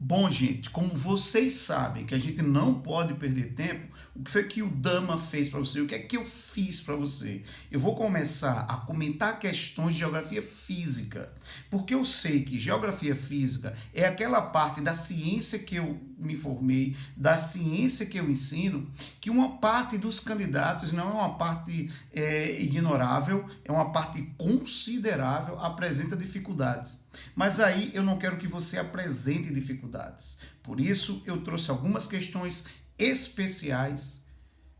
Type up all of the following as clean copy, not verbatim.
Bom, gente, como vocês sabem que a gente não pode perder tempo, o que foi que o Dama fez para você? O que é que eu fiz para você? Eu vou começar a comentar questões de geografia física, porque eu sei que geografia física é aquela parte da ciência que eu me formei, da ciência que eu ensino, que uma parte dos candidatos não é uma parte ignorável, é uma parte considerável, apresenta dificuldades. Mas aí eu não quero que você apresente dificuldades. Por isso eu trouxe algumas questões especiais,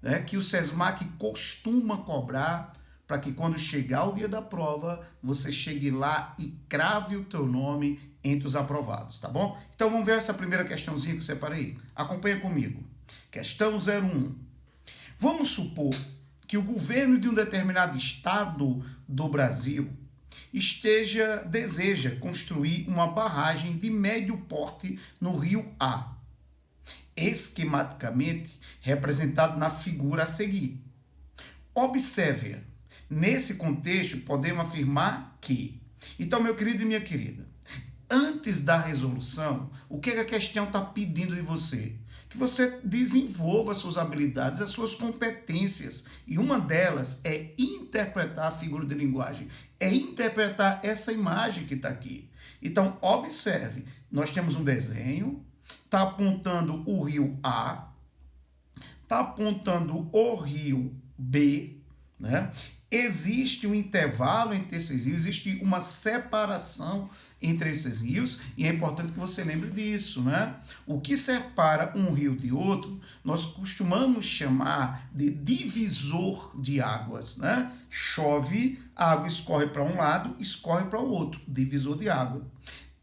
né, que o SESMAC costuma cobrar, para que quando chegar o dia da prova, você chegue lá e crave o teu nome entre os aprovados, tá bom? Então vamos ver essa primeira questãozinha que eu separei. Acompanha comigo. Questão 01. Vamos supor que o governo de um determinado estado do Brasil deseja construir uma barragem de médio porte no rio A, esquematicamente representado na figura a seguir. Observe, nesse contexto podemos afirmar que... Então, meu querido e minha querida, antes da resolução, o que a questão está pedindo de você? Que você desenvolva suas habilidades, as suas competências. E uma delas é interpretar a figura de linguagem, é interpretar essa imagem que está aqui. Então, observe, nós temos um desenho, está apontando o rio A, está apontando o rio B, né? Existe um intervalo entre esses rios, existe uma separação entre esses rios, e é importante que você lembre disso, né? O que separa um rio de outro, nós costumamos chamar de divisor de águas, né? Chove, a água escorre para um lado, escorre para o outro, divisor de água.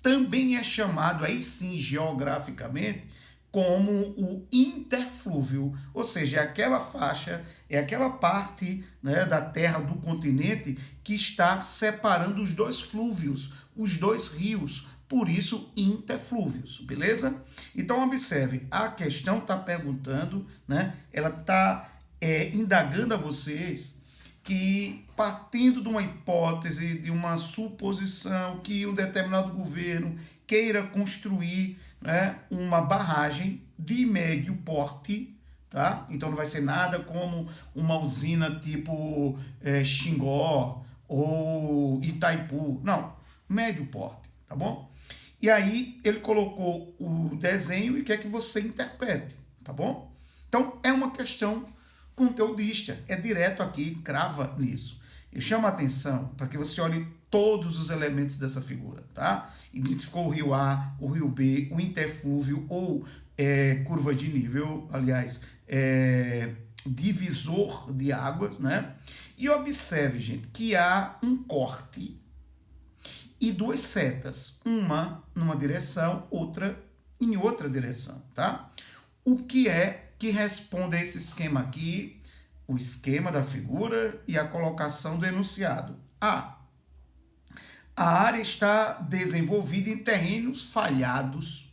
Também é chamado, aí sim, geograficamente, como o interflúvio, ou seja, é aquela faixa, é aquela parte, né, da terra, do continente, que está separando os dois flúvios, os dois rios, por isso interflúvios, beleza? Então observe, a questão está perguntando, né, ela está indagando a vocês que, partindo de uma hipótese, de uma suposição que um determinado governo queira construir, né, uma barragem de médio porte, tá? Então não vai ser nada como uma usina tipo Xingó ou Itaipu, não, médio porte, tá bom? E aí ele colocou o desenho e quer que você interprete, tá bom? Então é uma questão conteudista, é direto aqui, crava nisso. Eu chamo a atenção para que você olhe todos os elementos dessa figura, tá? Identificou o rio A, o rio B, o interflúvio ou curva de nível, aliás, divisor de águas, né? E observe, gente, que há um corte e duas setas, uma numa direção, outra em outra direção, tá? O que é que responde a esse esquema aqui? O esquema da figura e a colocação do enunciado. A área está desenvolvida em terrenos falhados.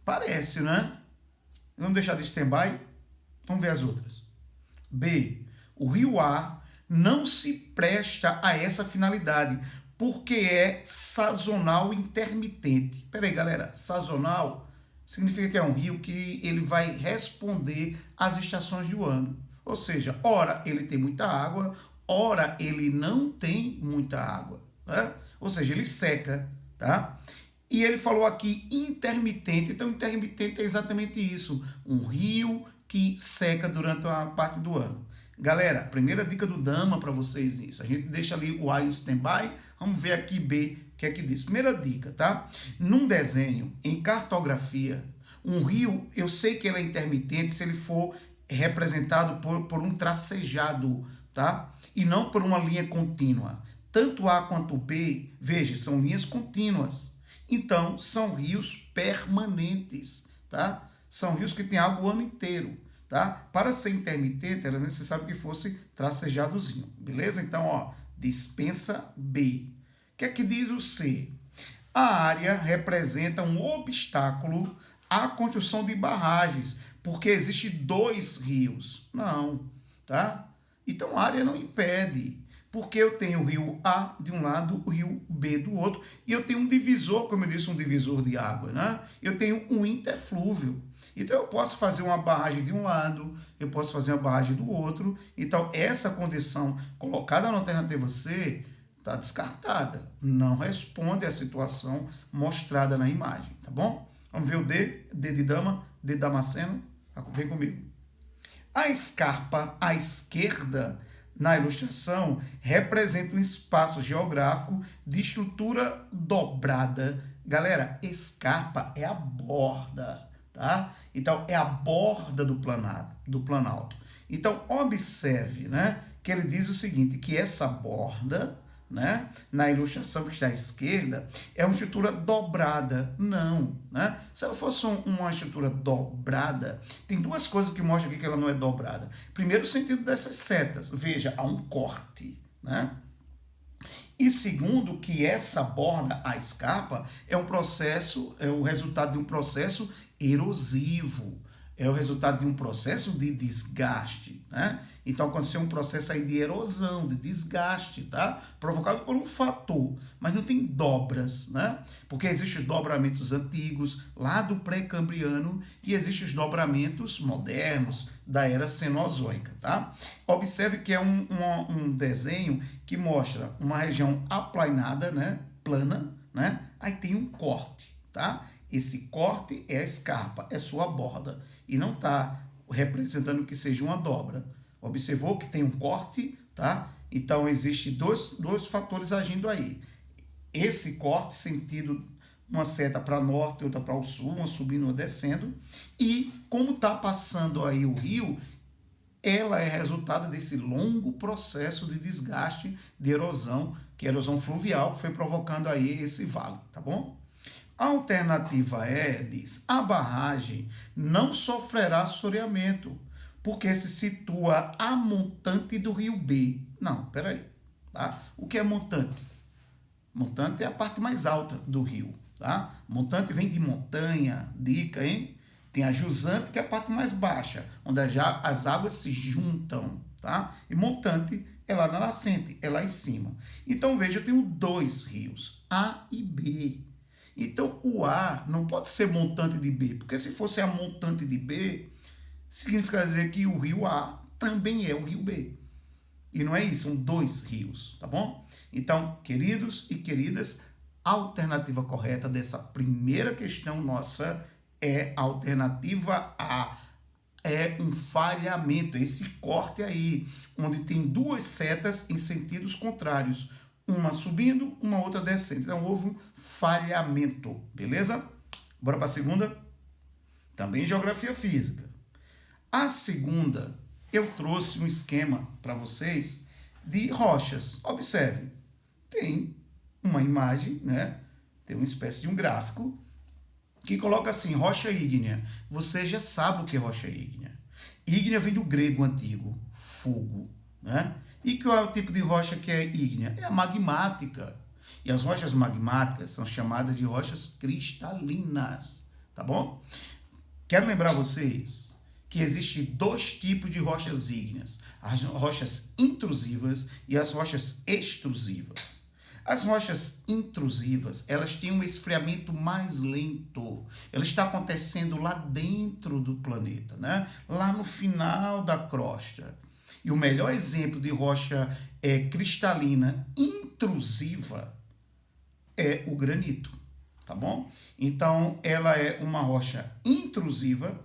Parece, né? Vamos deixar de stand-by? Vamos ver as outras. B. O rio A não se presta a essa finalidade, porque é sazonal intermitente. Peraí, galera, sazonal significa que é um rio que ele vai responder às estações do ano. Ou seja, ora ele tem muita água, ora ele não tem muita água, né? Ou seja, ele seca, tá? E ele falou aqui intermitente. Então, intermitente é exatamente isso, um rio que seca durante uma parte do ano. Galera, primeira dica do Dama para vocês nisso. A gente deixa ali o A em stand-by, vamos ver aqui B, o que é que diz. Primeira dica, tá? Num desenho, em cartografia, um rio, eu sei que ele é intermitente se ele for representado por um tracejado, tá? E não por uma linha contínua. Tanto A quanto B, veja, são linhas contínuas. Então, são rios permanentes, tá? São rios que têm água o ano inteiro, tá? Para ser intermitente, era necessário que fosse tracejadozinho, beleza? Então, ó, dispensa B. O que é que diz o C? A área representa um obstáculo à construção de barragens, porque existe dois rios. Não, tá? Então, a área não impede, Porque eu tenho o rio A de um lado, o rio B do outro, e eu tenho um divisor, como eu disse, um divisor de água, né? Eu tenho um interflúvio. Então eu posso fazer uma barragem de um lado, eu posso fazer uma barragem do outro. Então essa condição colocada na alternativa C está descartada. Não responde à situação mostrada na imagem, tá bom? Vamos ver o D, D de dama, D de Damasceno. Vem comigo. A escarpa à esquerda na ilustração representa um espaço geográfico de estrutura dobrada. Galera, escarpa é a borda, tá? Então, é a borda do planalto. Então, observe, né, que ele diz o seguinte, que essa borda, né, na ilustração que está à esquerda, é uma estrutura dobrada. Não, né? Se ela fosse uma estrutura dobrada, tem duas coisas que mostram aqui que ela não é dobrada. Primeiro, o sentido dessas setas. Veja, há um corte, né? E segundo, que essa borda, a escarpa, é o resultado de um processo erosivo. É o resultado de um processo de desgaste, né? Então aconteceu um processo aí de erosão, de desgaste, tá? Provocado por um fator, mas não tem dobras, né? Porque existem os dobramentos antigos, lá do pré-cambriano, e existem os dobramentos modernos, da era cenozoica, tá? Observe que é um desenho que mostra uma região aplainada, né? Plana, né? Aí tem um corte, tá? Esse corte é a escarpa, é sua borda, e não está representando que seja uma dobra. Observou que tem um corte, tá? Então, existem dois fatores agindo aí. Esse corte, sentido uma seta para norte, outra para o sul, uma subindo, uma descendo, e como está passando aí o rio, ela é resultado desse longo processo de desgaste, de erosão, que é a erosão fluvial, que foi provocando aí esse vale, tá bom? A alternativa E diz: a barragem não sofrerá assoreamento, porque se situa a montante do rio B. Não, peraí. Tá? O que é montante? Montante é a parte mais alta do rio. Tá? Montante vem de montanha, dica, hein? Tem a jusante, que é a parte mais baixa, onde as águas se juntam. Tá? E montante é lá na nascente, é lá em cima. Então, veja, eu tenho dois rios, A e B. Então, o A não pode ser montante de B, porque se fosse a montante de B, significa dizer que o rio A também é o rio B. E não é isso, são dois rios, tá bom? Então, queridos e queridas, a alternativa correta dessa primeira questão nossa é a alternativa A. É um falhamento, esse corte aí, onde tem duas setas em sentidos contrários. Uma subindo, uma outra descendo. Então, houve um falhamento, beleza? Bora para a segunda? Também geografia física. A segunda, eu trouxe um esquema para vocês de rochas. Observe, tem uma imagem, né? Tem uma espécie de um gráfico que coloca assim, rocha ígnea. Você já sabe o que é rocha ígnea. Ígnea vem do grego antigo, fogo, né? E qual é o tipo de rocha que é ígnea? É a magmática. E as rochas magmáticas são chamadas de rochas cristalinas, tá bom? Quero lembrar vocês que existem dois tipos de rochas ígneas, as rochas intrusivas e as rochas extrusivas. As rochas intrusivas, elas têm um esfriamento mais lento. Ela está acontecendo lá dentro do planeta, né? Lá no final da crosta. E o melhor exemplo de rocha cristalina intrusiva é o granito, tá bom? Então, ela é uma rocha intrusiva,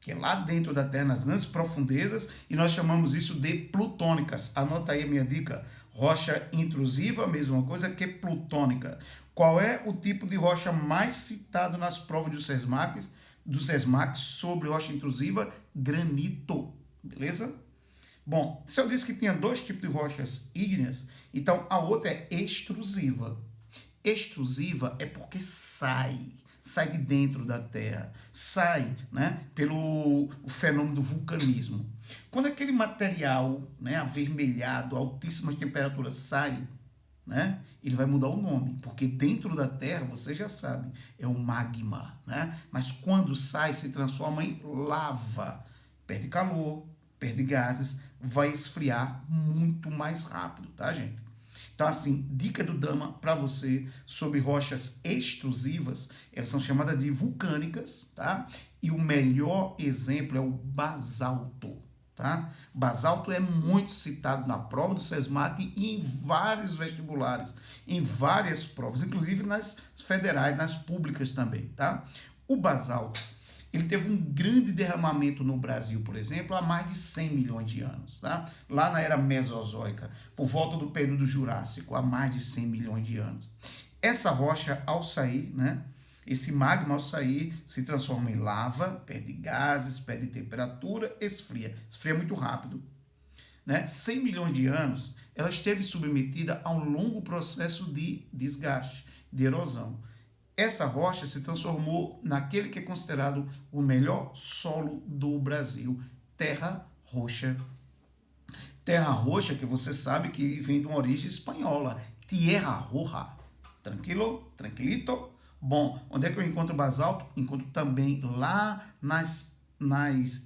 que é lá dentro da Terra, nas grandes profundezas, e nós chamamos isso de plutônicas. Anota aí a minha dica. Rocha intrusiva, mesma coisa que plutônica. Qual é o tipo de rocha mais citado nas provas do SESMAC sobre rocha intrusiva? Granito, beleza? Bom, se eu disse que tinha dois tipos de rochas ígneas, então a outra é extrusiva. Extrusiva é porque sai de dentro da Terra, sai, né, pelo fenômeno do vulcanismo. Quando aquele material, né, avermelhado, altíssimas temperaturas sai, né, ele vai mudar o nome, porque dentro da Terra, você já sabe, é o magma, né? Mas quando sai, se transforma em lava, perde calor, perde gases, vai esfriar muito mais rápido, tá, gente? Então, assim, dica do Dama para você sobre rochas extrusivas, elas são chamadas de vulcânicas, tá? E o melhor exemplo é o basalto, tá? Basalto é muito citado na prova do SESMAC e em vários vestibulares, em várias provas, inclusive nas federais, nas públicas também, tá? O basalto, ele teve um grande derramamento no Brasil, por exemplo, há mais de 100 milhões de anos, tá? Lá na era Mesozoica, por volta do período Jurássico, há mais de 100 milhões de anos. Essa rocha, ao sair, né? Esse magma, ao sair, se transforma em lava, perde gases, perde temperatura, esfria. Esfria muito rápido. Né? 100 milhões de anos, ela esteve submetida a um longo processo de desgaste, de erosão. Essa rocha se transformou naquele que é considerado o melhor solo do Brasil, terra roxa. Terra roxa, que você sabe que vem de uma origem espanhola, tierra roja. Tranquilo? Tranquilito? Bom, onde é que eu encontro basalto? Encontro também lá nas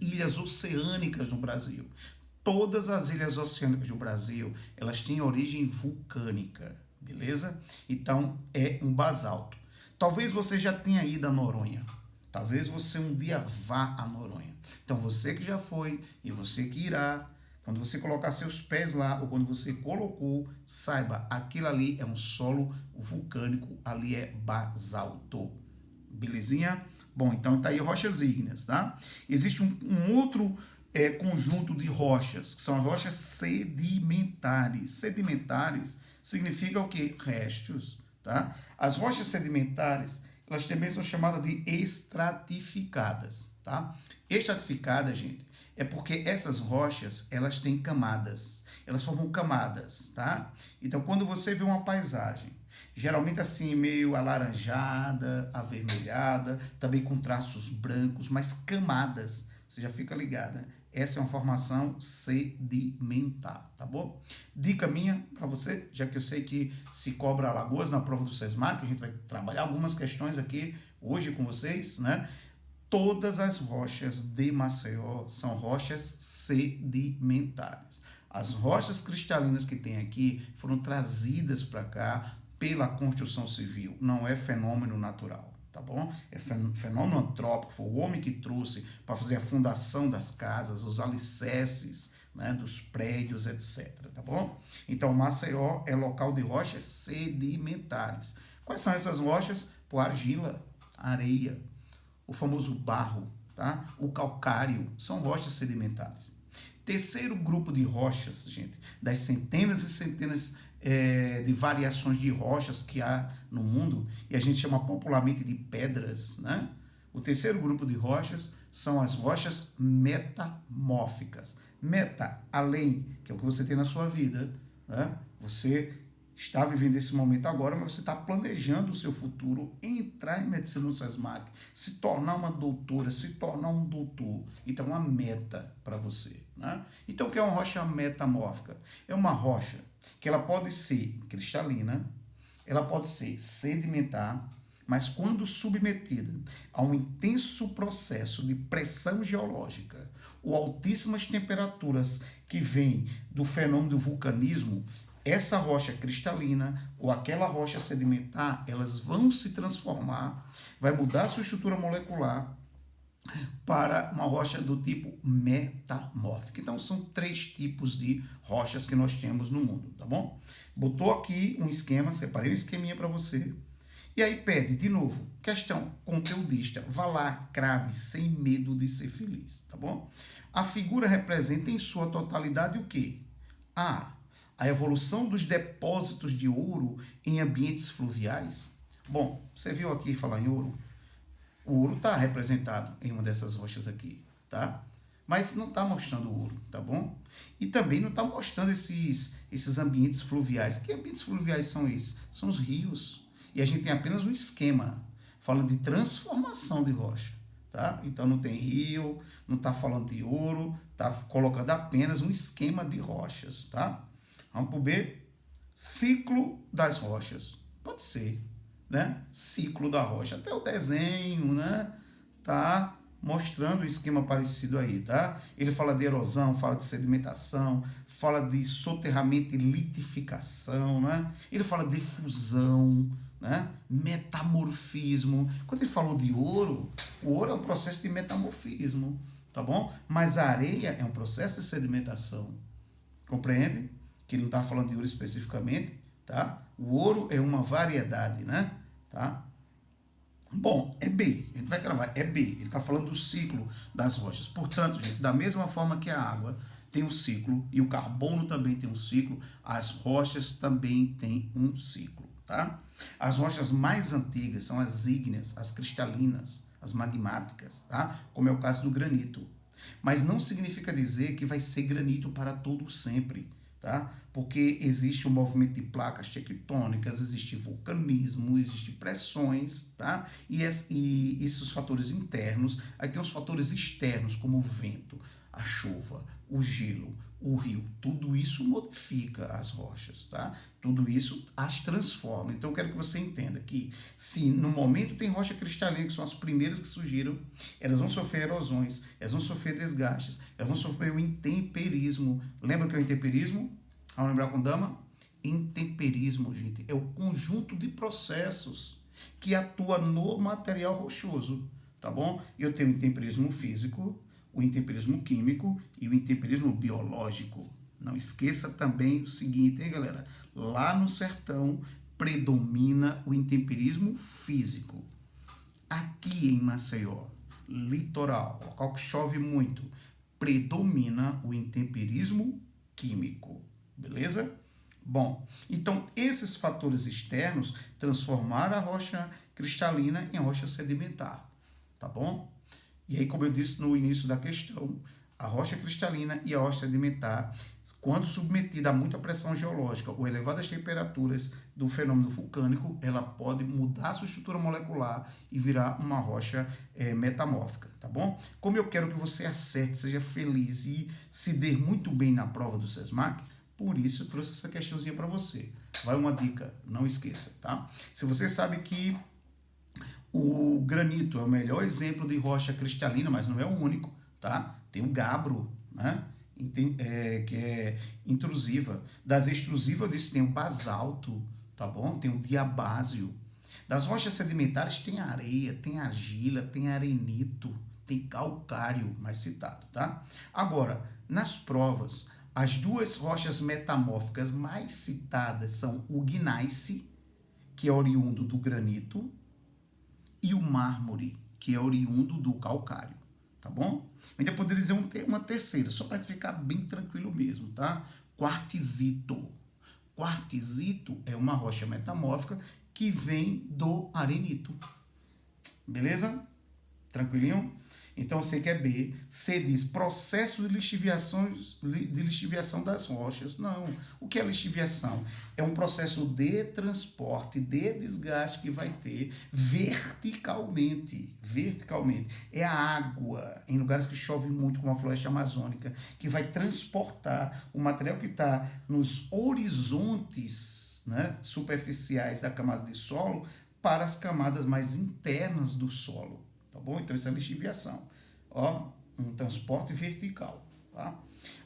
ilhas oceânicas do Brasil. Todas as ilhas oceânicas do Brasil, elas têm origem vulcânica, beleza? Então, é um basalto. Talvez você já tenha ido a Noronha. Talvez você um dia vá a Noronha. Então, você que já foi e você que irá, quando você colocar seus pés lá ou quando você colocou, saiba, aquilo ali é um solo vulcânico, ali é basalto. Belezinha? Bom, então tá aí rochas ígneas, tá? Existe um outro conjunto de rochas, que são as rochas sedimentares. Sedimentares significa o quê? Restos, tá? As rochas sedimentares, elas também são chamadas de estratificadas, tá? Estratificada, gente, é porque essas rochas, elas têm camadas, elas formam camadas, tá? Então, quando você vê uma paisagem, geralmente assim, meio alaranjada, avermelhada, também com traços brancos, mas camadas, você já fica ligada. Essa é uma formação sedimentar, tá bom? Dica minha para você, já que eu sei que se cobra Alagoas na prova do SESMAC, a gente vai trabalhar algumas questões aqui hoje com vocês, né? Todas as rochas de Maceió são rochas sedimentares. As rochas cristalinas que tem aqui foram trazidas para cá pela construção civil, não é fenômeno natural, tá bom? É fenômeno antrópico, foi o homem que trouxe para fazer a fundação das casas, os alicerces, né, dos prédios, etc, tá bom? Então, Maceió é local de rochas sedimentares. Quais são essas rochas? Por argila, areia, o famoso barro, tá? O calcário, são rochas sedimentares. Terceiro grupo de rochas, gente, das centenas e centenas de variações de rochas que há no mundo, e a gente chama popularmente de pedras, né? O terceiro grupo de rochas são as rochas metamórficas. Meta, além, que é o que você tem na sua vida, né? Você está vivendo esse momento agora, mas você está planejando o seu futuro, entrar em medicina no SESMAC, se tornar uma doutora, se tornar um doutor. Então, uma meta para você, né? Então, o que é uma rocha metamórfica? É uma rocha que ela pode ser cristalina, ela pode ser sedimentar, mas quando submetida a um intenso processo de pressão geológica ou altíssimas temperaturas que vêm do fenômeno do vulcanismo, essa rocha cristalina ou aquela rocha sedimentar, elas vão se transformar, vai mudar sua estrutura molecular para uma rocha do tipo metamórfica. Então, são 3 tipos de rochas que nós temos no mundo, tá bom? Botou aqui um esquema, separei um esqueminha para você. E aí pede, de novo, questão conteudista. Vá lá, crave, sem medo de ser feliz, tá bom? A figura representa em sua totalidade o quê? A evolução dos depósitos de ouro em ambientes fluviais. Bom, você viu aqui falar em ouro? O ouro está representado em uma dessas rochas aqui, tá? Mas não está mostrando o ouro, tá bom? E também não está mostrando esses ambientes fluviais. Que ambientes fluviais são esses? São os rios. E a gente tem apenas um esquema falando de transformação de rocha, tá? Então não tem rio, não está falando de ouro, está colocando apenas um esquema de rochas, tá? Vamos para o B. Ciclo das rochas. Pode ser, né? Ciclo da rocha. Até o desenho, né? Tá mostrando um esquema parecido aí, tá? Ele fala de erosão, fala de sedimentação, fala de soterramento e litificação, né? Ele fala de fusão, né? Metamorfismo. Quando ele falou de ouro, o ouro é um processo de metamorfismo, tá bom? Mas a areia é um processo de sedimentação. Compreende? Que ele não está falando de ouro especificamente, tá? O ouro é uma variedade, né? Tá? Bom, é B. A gente vai cravar, é B. Ele está falando do ciclo das rochas. Portanto, gente, da mesma forma que a água tem um ciclo e o carbono também tem um ciclo, as rochas também têm um ciclo, tá? As rochas mais antigas são as ígneas, as cristalinas, as magmáticas, tá? Como é o caso do granito. Mas não significa dizer que vai ser granito para todo sempre, tá? Porque existe um movimento de placas tectônicas, existe vulcanismo, existe pressões, tá? E esses fatores internos, aí tem os fatores externos, como o vento, a chuva, o gelo, o rio, tudo isso modifica as rochas, tá? Tudo isso as transforma. Então eu quero que você entenda que se no momento tem rocha cristalina, que são as primeiras que surgiram, elas vão sofrer erosões, elas vão sofrer desgastes, elas vão sofrer o intemperismo. Lembra o que é o intemperismo? Vamos lembrar com dama? Intemperismo, gente, é o conjunto de processos que atua no material rochoso, tá bom? Eu tenho o intemperismo físico, o intemperismo químico e o intemperismo biológico. Não esqueça também o seguinte, hein, galera? Lá no sertão predomina o intemperismo físico. Aqui em Maceió, litoral, local que chove muito, predomina o intemperismo químico. Beleza? Bom, então esses fatores externos transformaram a rocha cristalina em rocha sedimentar. Tá bom? E aí, como eu disse no início da questão, a rocha cristalina e a rocha sedimentar, quando submetida a muita pressão geológica ou elevadas temperaturas do fenômeno vulcânico, ela pode mudar sua estrutura molecular e virar uma rocha metamórfica, tá bom? Como eu quero que você acerte, seja feliz e se dê muito bem na prova do SESMAC, por isso eu trouxe essa questãozinha para você. Vai uma dica, não esqueça, tá? Se você sabe que o granito é o melhor exemplo de rocha cristalina, mas não é o único, tá? Tem o gabbro, né? Que é intrusiva. Das extrusivas, eu disse, tem o basalto, tá bom? Tem o diabásio. Das rochas sedimentares tem areia, tem argila, tem arenito, tem calcário, mais citado, tá? Agora, nas provas, as duas rochas metamórficas mais citadas são o gneiss, que é oriundo do granito, e o mármore, que é oriundo do calcário, tá bom? Eu ainda poderia dizer uma terceira, só para ficar bem tranquilo mesmo, tá? Quartzito. Quartzito é uma rocha metamórfica que vem do arenito. Beleza? Tranquilinho? Então, eu sei que é B. C diz processo de lixiviação das rochas. Não. O que é lixiviação? É um processo de transporte, de desgaste que vai ter verticalmente. Verticalmente. É a água, em lugares que chove muito, como a floresta amazônica, que vai transportar o material que está nos horizontes, né, superficiais da camada de solo para as camadas mais internas do solo. Tá bom? Então, isso é lixiviação. Ó, um transporte vertical, tá?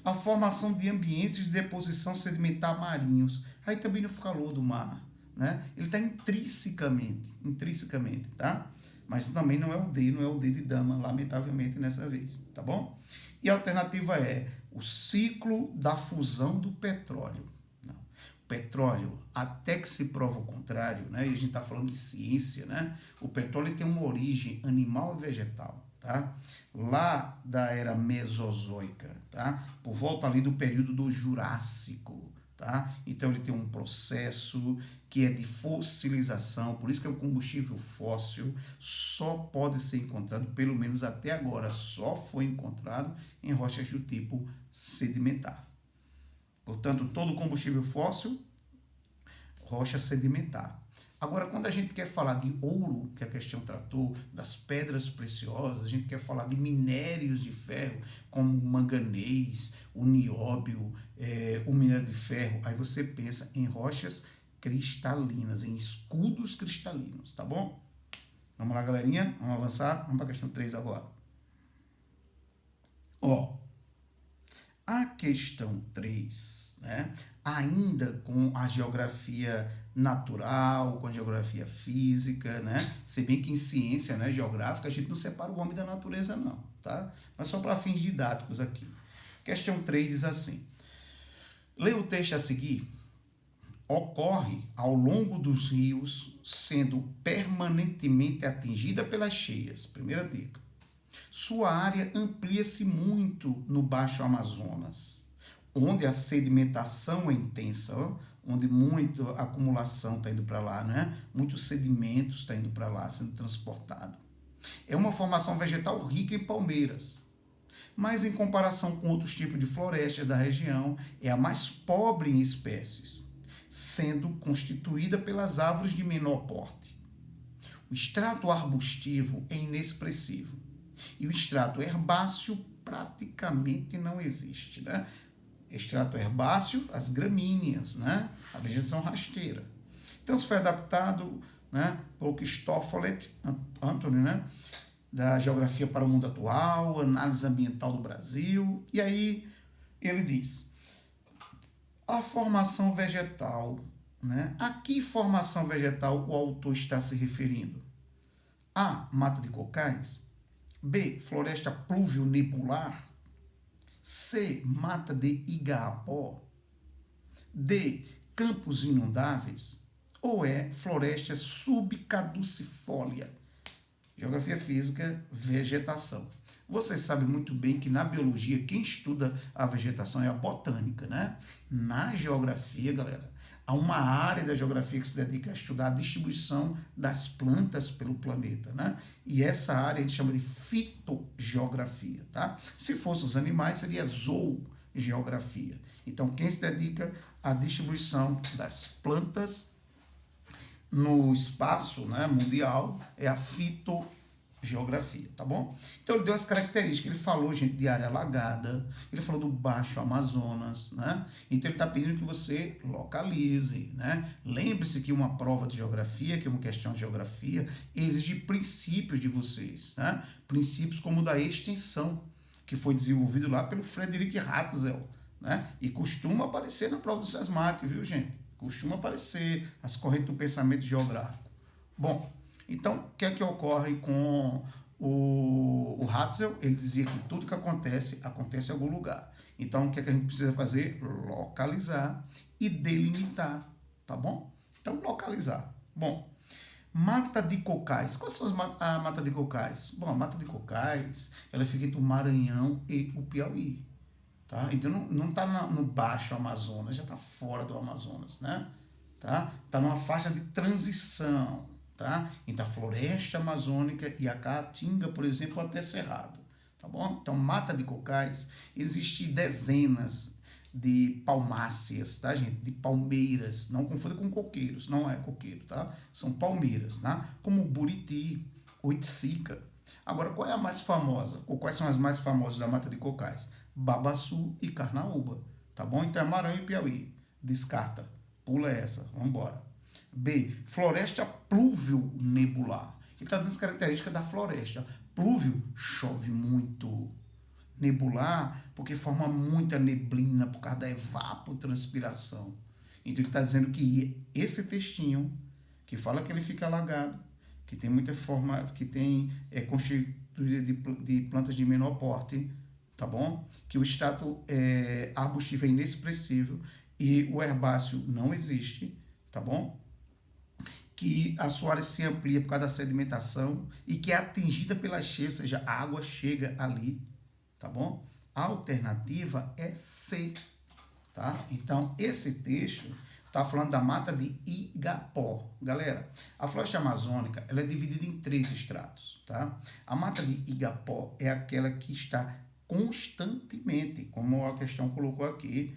A formação de ambientes de deposição sedimentar marinhos. Aí também no calor do mar, né? Ele está intrinsecamente, tá? Mas também não é o D de dama, lamentavelmente, nessa vez, tá bom? E a alternativa é o ciclo da fusão do petróleo. Não. Petróleo, até que se prova o contrário, né? E a gente está falando de ciência, né? O petróleo tem uma origem animal e vegetal, tá? Lá da era mesozoica, tá? Por volta ali do período do Jurássico, tá? Então ele tem um processo que é de fossilização, por isso que o combustível fóssil só pode ser encontrado, pelo menos até agora, só foi encontrado em rochas do tipo sedimentar. Portanto, todo combustível fóssil, rocha sedimentar. Agora, quando a gente quer falar de ouro, que a questão tratou, das pedras preciosas, a gente quer falar de minérios de ferro, como o manganês, o nióbio, o minério de ferro, aí você pensa em rochas cristalinas, em escudos cristalinos, tá bom? Vamos lá, galerinha? Vamos avançar? Vamos para a questão 3 agora. Ó, a questão 3, né, ainda com a geografia natural, com a geografia física, né, se bem que em ciência, né, geográfica a gente não separa o homem da natureza não, tá? Mas só para fins didáticos aqui. Questão 3 diz assim, leia o texto a seguir. Ocorre ao longo dos rios, sendo permanentemente atingida pelas cheias. Primeira dica. Sua área amplia-se muito no Baixo Amazonas, onde a sedimentação é intensa, ó, onde muita acumulação está indo para lá, né? Muitos sedimentos estão indo para lá, sendo transportado. É uma formação vegetal rica em palmeiras, mas em comparação com outros tipos de florestas da região, é a mais pobre em espécies, sendo constituída pelas árvores de menor porte. O extrato arbustivo é inexpressivo e o extrato herbáceo praticamente não existe, né? Extrato herbáceo, as gramíneas, né? A vegetação rasteira. Então, isso foi adaptado, né, por Christopher Anthony, né, da Geografia para o Mundo Atual, Análise Ambiental do Brasil, e aí ele diz, a formação vegetal, né? A que formação vegetal o autor está se referindo? A. Mata de cocais. B. Floresta pluvio-nebular. C. Mata de igarapó. D. Campos inundáveis. Ou é floresta subcaducifólia? Geografia física, vegetação. Vocês sabem muito bem que na biologia, quem estuda a vegetação é a botânica, né? Na geografia, galera, há uma área da geografia que se dedica a estudar a distribuição das plantas pelo planeta, né? E essa área a gente chama de fitogeografia, tá? Se fossem os animais, seria zoogeografia. Então, quem se dedica à distribuição das plantas no espaço, né, mundial é a fitogeografia, tá bom? Então ele deu as características, ele falou, gente, de área alagada, ele falou do Baixo Amazonas, né? Então ele está pedindo que você localize, né? Lembre-se que uma prova de geografia, que é uma questão de geografia, exige princípios de vocês, né? Princípios como o da extensão, que foi desenvolvido lá pelo Frederick Hatzel, né? E costuma aparecer na prova do SESMAC, viu, gente? Costuma aparecer as correntes do pensamento geográfico. Bom, então, o que é que ocorre com o Hatzel? Ele dizia que tudo que acontece em algum lugar. Então, o que é que a gente precisa fazer? Localizar e delimitar, tá bom? Então, localizar. Bom, mata de cocais. Quais são a mata de cocais? Bom, a mata de cocais, ela fica entre o Maranhão e o Piauí. Tá? Então não está no Baixo Amazonas, já está fora do Amazonas, né? Tá? Tá numa faixa de transição, tá? Entre a floresta amazônica e a caatinga, por exemplo, até Cerrado, tá bom? Então, mata de cocais, existe dezenas de palmáceas, tá, gente? De palmeiras, não confunda com coqueiros, não é coqueiro, tá? São palmeiras, tá? Como Buriti, Oiticica. Agora, qual é a mais famosa? Ou quais são as mais famosas da mata de cocais? Babaçu e Carnaúba, tá bom? Então é Maranhão e Piauí. Descarta. Pula essa. Vamos embora. B. Floresta pluvio-nebular. Ele está dando as características da floresta. Plúvio, chove muito. Nebular, porque forma muita neblina por causa da evapotranspiração. Então ele está dizendo que esse textinho, que fala que ele fica alagado, que tem muita forma, que é constituído de plantas de menor porte, tá bom? Que o extrato arbustivo é inexpressivo e o herbáceo não existe, tá bom? Que a sua área se amplia por causa da sedimentação e que é atingida pela cheia, ou seja, a água chega ali, tá bom? A alternativa é C, tá? Então, esse texto está falando da mata de Igapó. Galera, a floresta amazônica ela é dividida em 3 estratos, tá? A mata de Igapó é aquela que está constantemente, como a questão colocou aqui,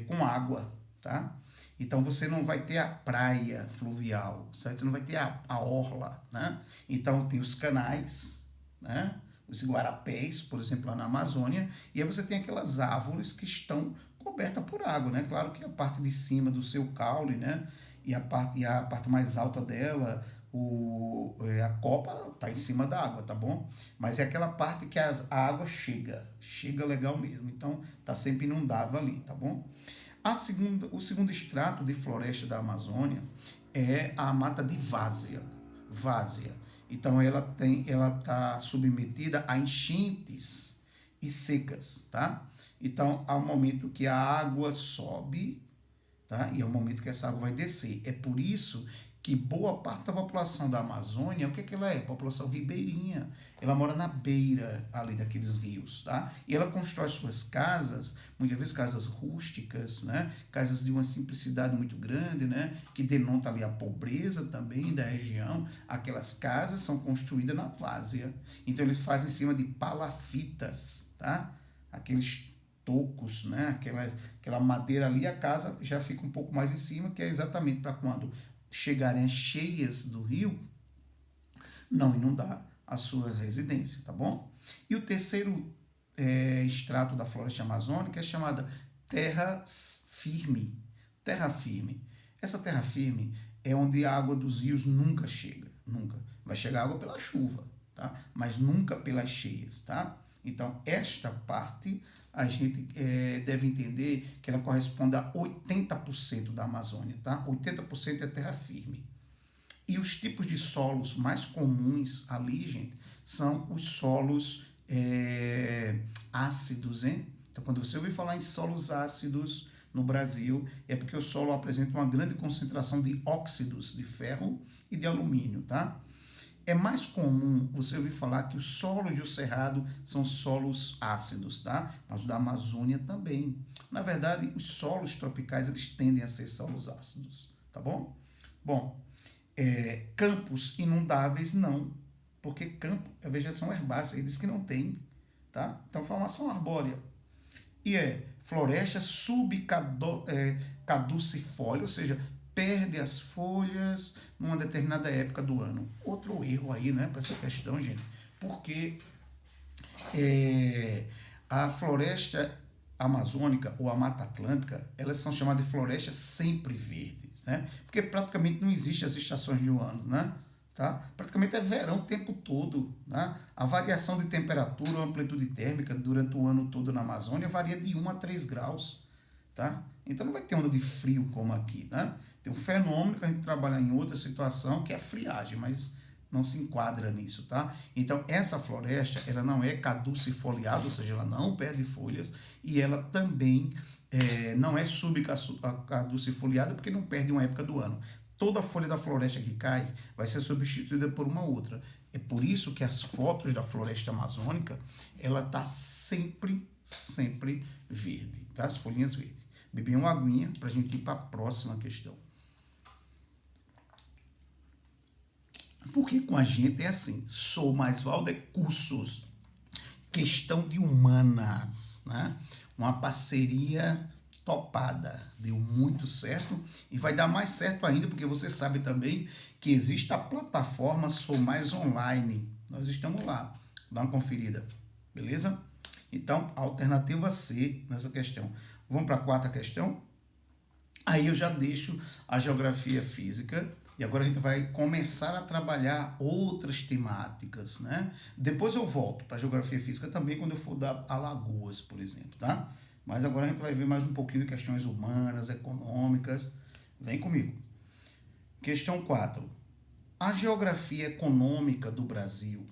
com água, tá? Então você não vai ter a praia fluvial, certo? Você não vai ter a orla, né? Então tem os canais, né? Os guarapés, por exemplo, lá na Amazônia, e aí você tem aquelas árvores que estão cobertas por água, né? Claro que a parte de cima do seu caule, né? E a parte mais alta dela, a copa está em cima da água, tá bom? Mas é aquela parte que a água chega legal mesmo. Então, está sempre inundável ali, tá bom? O segundo extrato de floresta da Amazônia é a mata de várzea. Então, ela está submetida a enchentes e secas, tá? Então, há um momento que a água sobe, tá? E é o momento que essa água vai descer. É por isso que boa parte da população da Amazônia, o que é que ela é? População ribeirinha. Ela mora na beira ali daqueles rios, tá? E ela constrói suas casas, muitas vezes casas rústicas, né? Casas de uma simplicidade muito grande, né? Que denota ali a pobreza também da região. Aquelas casas são construídas na várzea. Então eles fazem em cima de palafitas, tá? Aqueles tocos, né? Aquela madeira ali, a casa já fica um pouco mais em cima, que é exatamente para quando chegarem as cheias do rio, não inundar as suas residências, tá bom? E o terceiro extrato da floresta amazônica é chamada terra firme. Terra firme. Essa terra firme é onde a água dos rios nunca chega, nunca. Vai chegar água pela chuva, tá? Mas nunca pelas cheias, tá? Então, esta parte a gente deve entender que ela corresponde a 80% da Amazônia, tá? 80% é terra firme. E os tipos de solos mais comuns ali, gente, são os solos ácidos, hein? Então, quando você ouvir falar em solos ácidos no Brasil, é porque o solo apresenta uma grande concentração de óxidos de ferro e de alumínio, tá? É mais comum você ouvir falar que os solos do Cerrado são solos ácidos, tá? Mas o da Amazônia também. Na verdade, os solos tropicais eles tendem a ser solos ácidos, tá bom? Bom, campos inundáveis não, porque campo é vegetação herbácea, ele diz que não tem, tá? Então, formação arbórea. E floresta subcaducifólia, ou seja, perde as folhas numa determinada época do ano. Outro erro aí, né, para essa questão, gente, porque a floresta amazônica ou a Mata Atlântica, elas são chamadas de florestas sempre verdes, né? Porque praticamente não existem as estações de um ano, né? Tá? Praticamente é verão o tempo todo, né? A variação de temperatura ou amplitude térmica durante o ano todo na Amazônia varia de 1 a 3 graus, tá? Então não vai ter onda de frio como aqui, né? Tem um fenômeno que a gente trabalha em outra situação que é a friagem, mas não se enquadra nisso, tá? Então essa floresta, ela não é caducifoliada, ou seja, ela não perde folhas e ela também não é subcaducifoliada porque não perde uma época do ano. Toda a folha da floresta que cai vai ser substituída por uma outra. É por isso que as fotos da floresta amazônica, ela tá sempre verde, tá? As folhinhas verdes. Beber uma aguinha para a gente ir para a próxima questão. Porque com a gente é assim, sou mais Valder Cursos, questão de humanas, né? Uma parceria topada, deu muito certo e vai dar mais certo ainda, porque você sabe também que existe a plataforma Sou Mais Online. Nós estamos lá, dá uma conferida, beleza? Então, alternativa C nessa questão. Vamos para a quarta questão? Aí eu já deixo a geografia física e agora a gente vai começar a trabalhar outras temáticas, né? Depois eu volto para a geografia física também quando eu for dar Alagoas, por exemplo, tá? Mas agora a gente vai ver mais um pouquinho de questões humanas, econômicas. Vem comigo. Questão 4. A geografia econômica do Brasil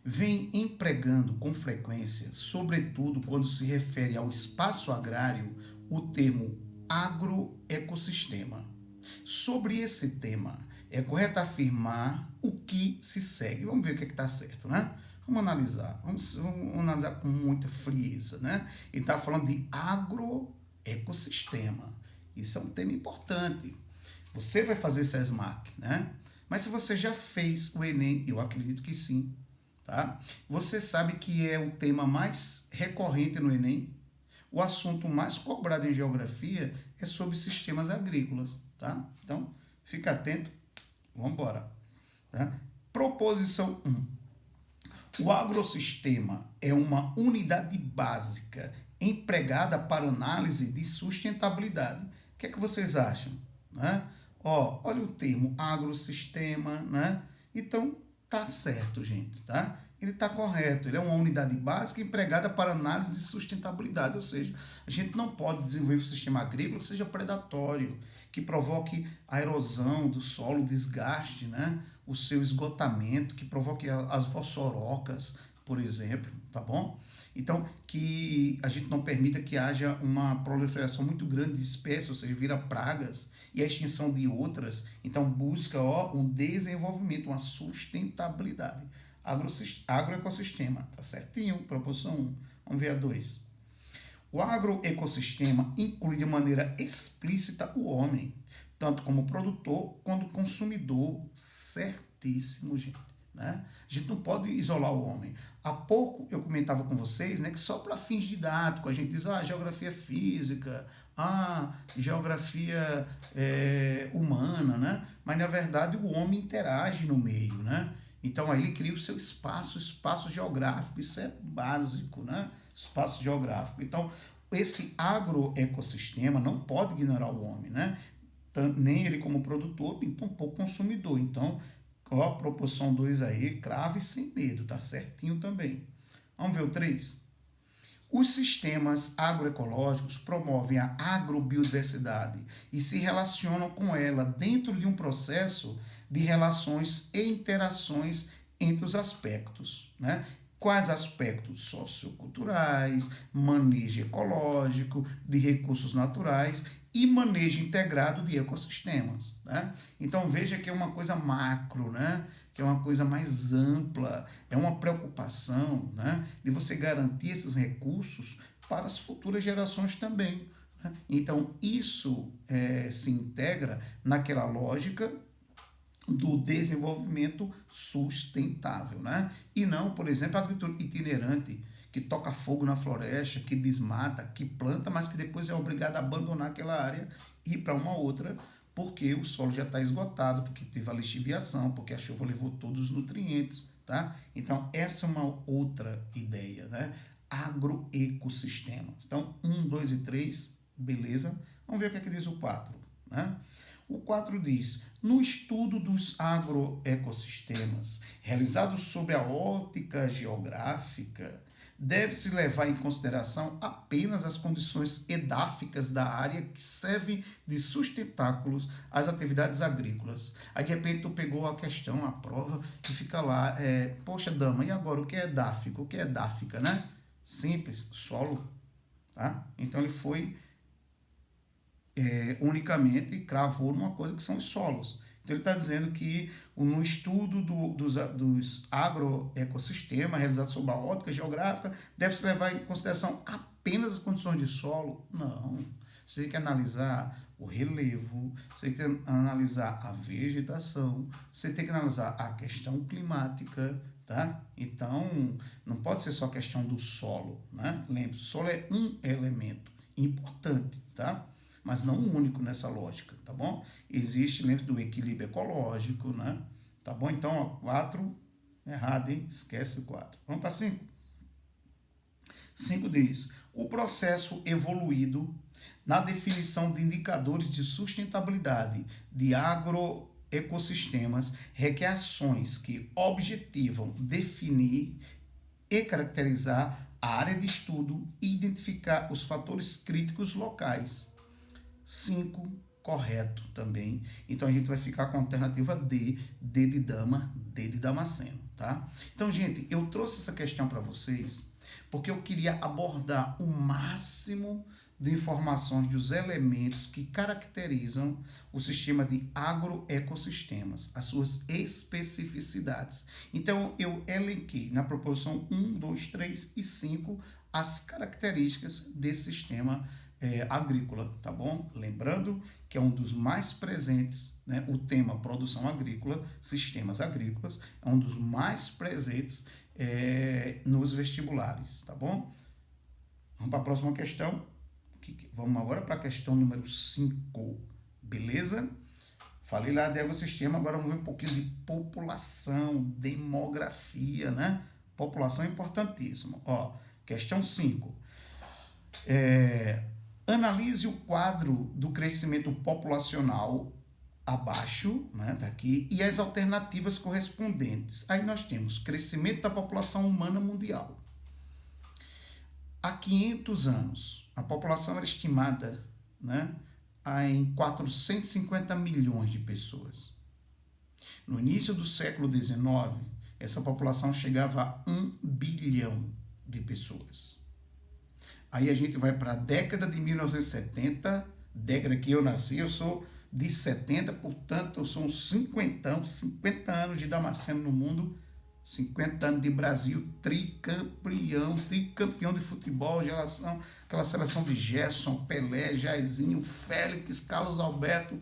vem empregando com frequência, sobretudo quando se refere ao espaço agrário, o termo agroecossistema. Sobre esse tema, é correto afirmar o que se segue. Vamos ver o que está certo, né? Vamos analisar com muita frieza, né? Ele está falando de agroecossistema. Isso é um tema importante. Você vai fazer SESMAC, né? Mas se você já fez o Enem, eu acredito que sim, tá? Você sabe que é o tema mais recorrente no Enem. O assunto mais cobrado em geografia é sobre sistemas agrícolas, tá? Então, fica atento. Vamos embora. Tá? Proposição 1. O agrossistema é uma unidade básica empregada para análise de sustentabilidade. O que é que vocês acham? Né? Ó, olha o termo agrosistema, né? Então, tá certo, gente, tá? Ele está correto, ele é uma unidade básica empregada para análise de sustentabilidade, ou seja, a gente não pode desenvolver um sistema agrícola que seja predatório, que provoque a erosão do solo, desgaste, né? O seu esgotamento, que provoque as vossorocas, por exemplo, tá bom? Então, que a gente não permita que haja uma proliferação muito grande de espécies, ou seja, vira pragas, e a extinção de outras. Então, busca um desenvolvimento, uma sustentabilidade. Agroecossistema, tá certinho, proposição 1. Vamos ver a 2. O agroecossistema inclui de maneira explícita o homem, tanto como produtor quanto consumidor. Certíssimo, gente. Né? A gente não pode isolar o homem. Há pouco eu comentava com vocês, né, que só para fins didáticos a gente diz geografia física, geografia humana, né? Mas na verdade o homem interage no meio, né? Então aí ele cria o seu espaço geográfico, isso é básico, né? Espaço geográfico. Então esse agroecossistema não pode ignorar o homem, né? Nem ele como produtor, nem tampouco consumidor. Então, ó, a proposição 2 aí, crave sem medo, tá certinho também. Vamos ver o 3. Os sistemas agroecológicos promovem a agrobiodiversidade e se relacionam com ela dentro de um processo de relações e interações entre os aspectos, né? Quais aspectos socioculturais, manejo ecológico, de recursos naturais e manejo integrado de ecossistemas, né? Então veja que é uma coisa macro, né? Que é uma coisa mais ampla, é uma preocupação, né? De você garantir esses recursos para as futuras gerações também. Né? Então isso se integra naquela lógica do desenvolvimento sustentável, né? E não, por exemplo, a agricultura itinerante, que toca fogo na floresta, que desmata, que planta, mas que depois é obrigado a abandonar aquela área e ir para uma outra, porque o solo já está esgotado, porque teve a lixiviação, porque a chuva levou todos os nutrientes, tá? Então, essa é uma outra ideia, né? Agroecossistemas. Então, 1, 2 e 3, beleza? Vamos ver o que é que diz o 4, né? O 4 diz: no estudo dos agroecossistemas, realizado sob a ótica geográfica, deve-se levar em consideração apenas as condições edáficas da área que servem de sustentáculos às atividades agrícolas. Aí, de repente, tu pegou a questão, a prova, e fica lá, poxa, dama, e agora o que é edáfico? O que é edáfica, né? Simples, solo, tá? Então, ele foi unicamente cravou numa coisa que são os solos. Então ele está dizendo que no estudo dos agroecossistemas realizado sob a ótica geográfica deve-se levar em consideração apenas as condições de solo? Não. Você tem que analisar o relevo, você tem que analisar a vegetação, você tem que analisar a questão climática, tá? Então não pode ser só a questão do solo, né? Lembre, o solo é um elemento importante, tá? Mas não o único nessa lógica, tá bom? Existe dentro do equilíbrio ecológico, né? Tá bom? Então, ó, 4, errado, hein? Esquece o 4. Vamos para 5. 5 diz: o processo evoluído na definição de indicadores de sustentabilidade de agroecossistemas requer ações que objetivam definir e caracterizar a área de estudo e identificar os fatores críticos locais. 5, correto também. Então a gente vai ficar com a alternativa D, D de dama, D de Damasceno, tá? Então, gente, eu trouxe essa questão para vocês porque eu queria abordar o máximo de informações dos elementos que caracterizam o sistema de agroecossistemas, as suas especificidades. Então, eu elenquei na proposição 1, 2, 3 e 5 as características desse sistema agrícola, tá bom? Lembrando que é um dos mais presentes, né? O tema produção agrícola, sistemas agrícolas, é um dos mais presentes nos vestibulares, tá bom? Vamos para a próxima questão. Vamos agora para a questão número 5, beleza? Falei lá de ecossistema, agora vamos ver um pouquinho de população, demografia, né? População é importantíssima. Ó, questão 5. Analise o quadro do crescimento populacional abaixo, né, daqui, e as alternativas correspondentes. Aí nós temos crescimento da população humana mundial. Há 500 anos, a população era estimada, né, em 450 milhões de pessoas. No início do século XIX, essa população chegava a 1 bilhão de pessoas. Aí a gente vai para a década de 1970, década que eu nasci, eu sou de 70, portanto eu sou uns 50 anos de Damasceno no mundo, 50 anos de Brasil, tricampeão de futebol, geração, aquela seleção de Gerson, Pelé, Jairzinho, Félix, Carlos Alberto,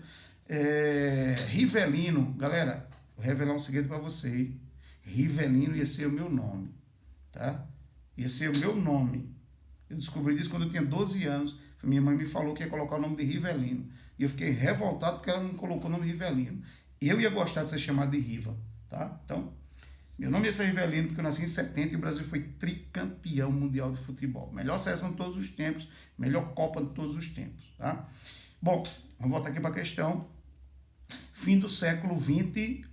Rivelino. Galera, vou revelar um segredo para você, hein? Rivelino ia ser o meu nome, tá? Ia ser o meu nome. Eu descobri isso quando eu tinha 12 anos. Minha mãe me falou que ia colocar o nome de Rivelino. E eu fiquei revoltado porque ela não colocou o nome de Rivelino. Eu ia gostar de ser chamado de Riva, tá? Então, meu nome ia ser Rivelino porque eu nasci em 70 e o Brasil foi tricampeão mundial de futebol. Melhor seleção de todos os tempos, melhor Copa de todos os tempos, tá? Bom, vamos voltar aqui para a questão. Fim do século XX,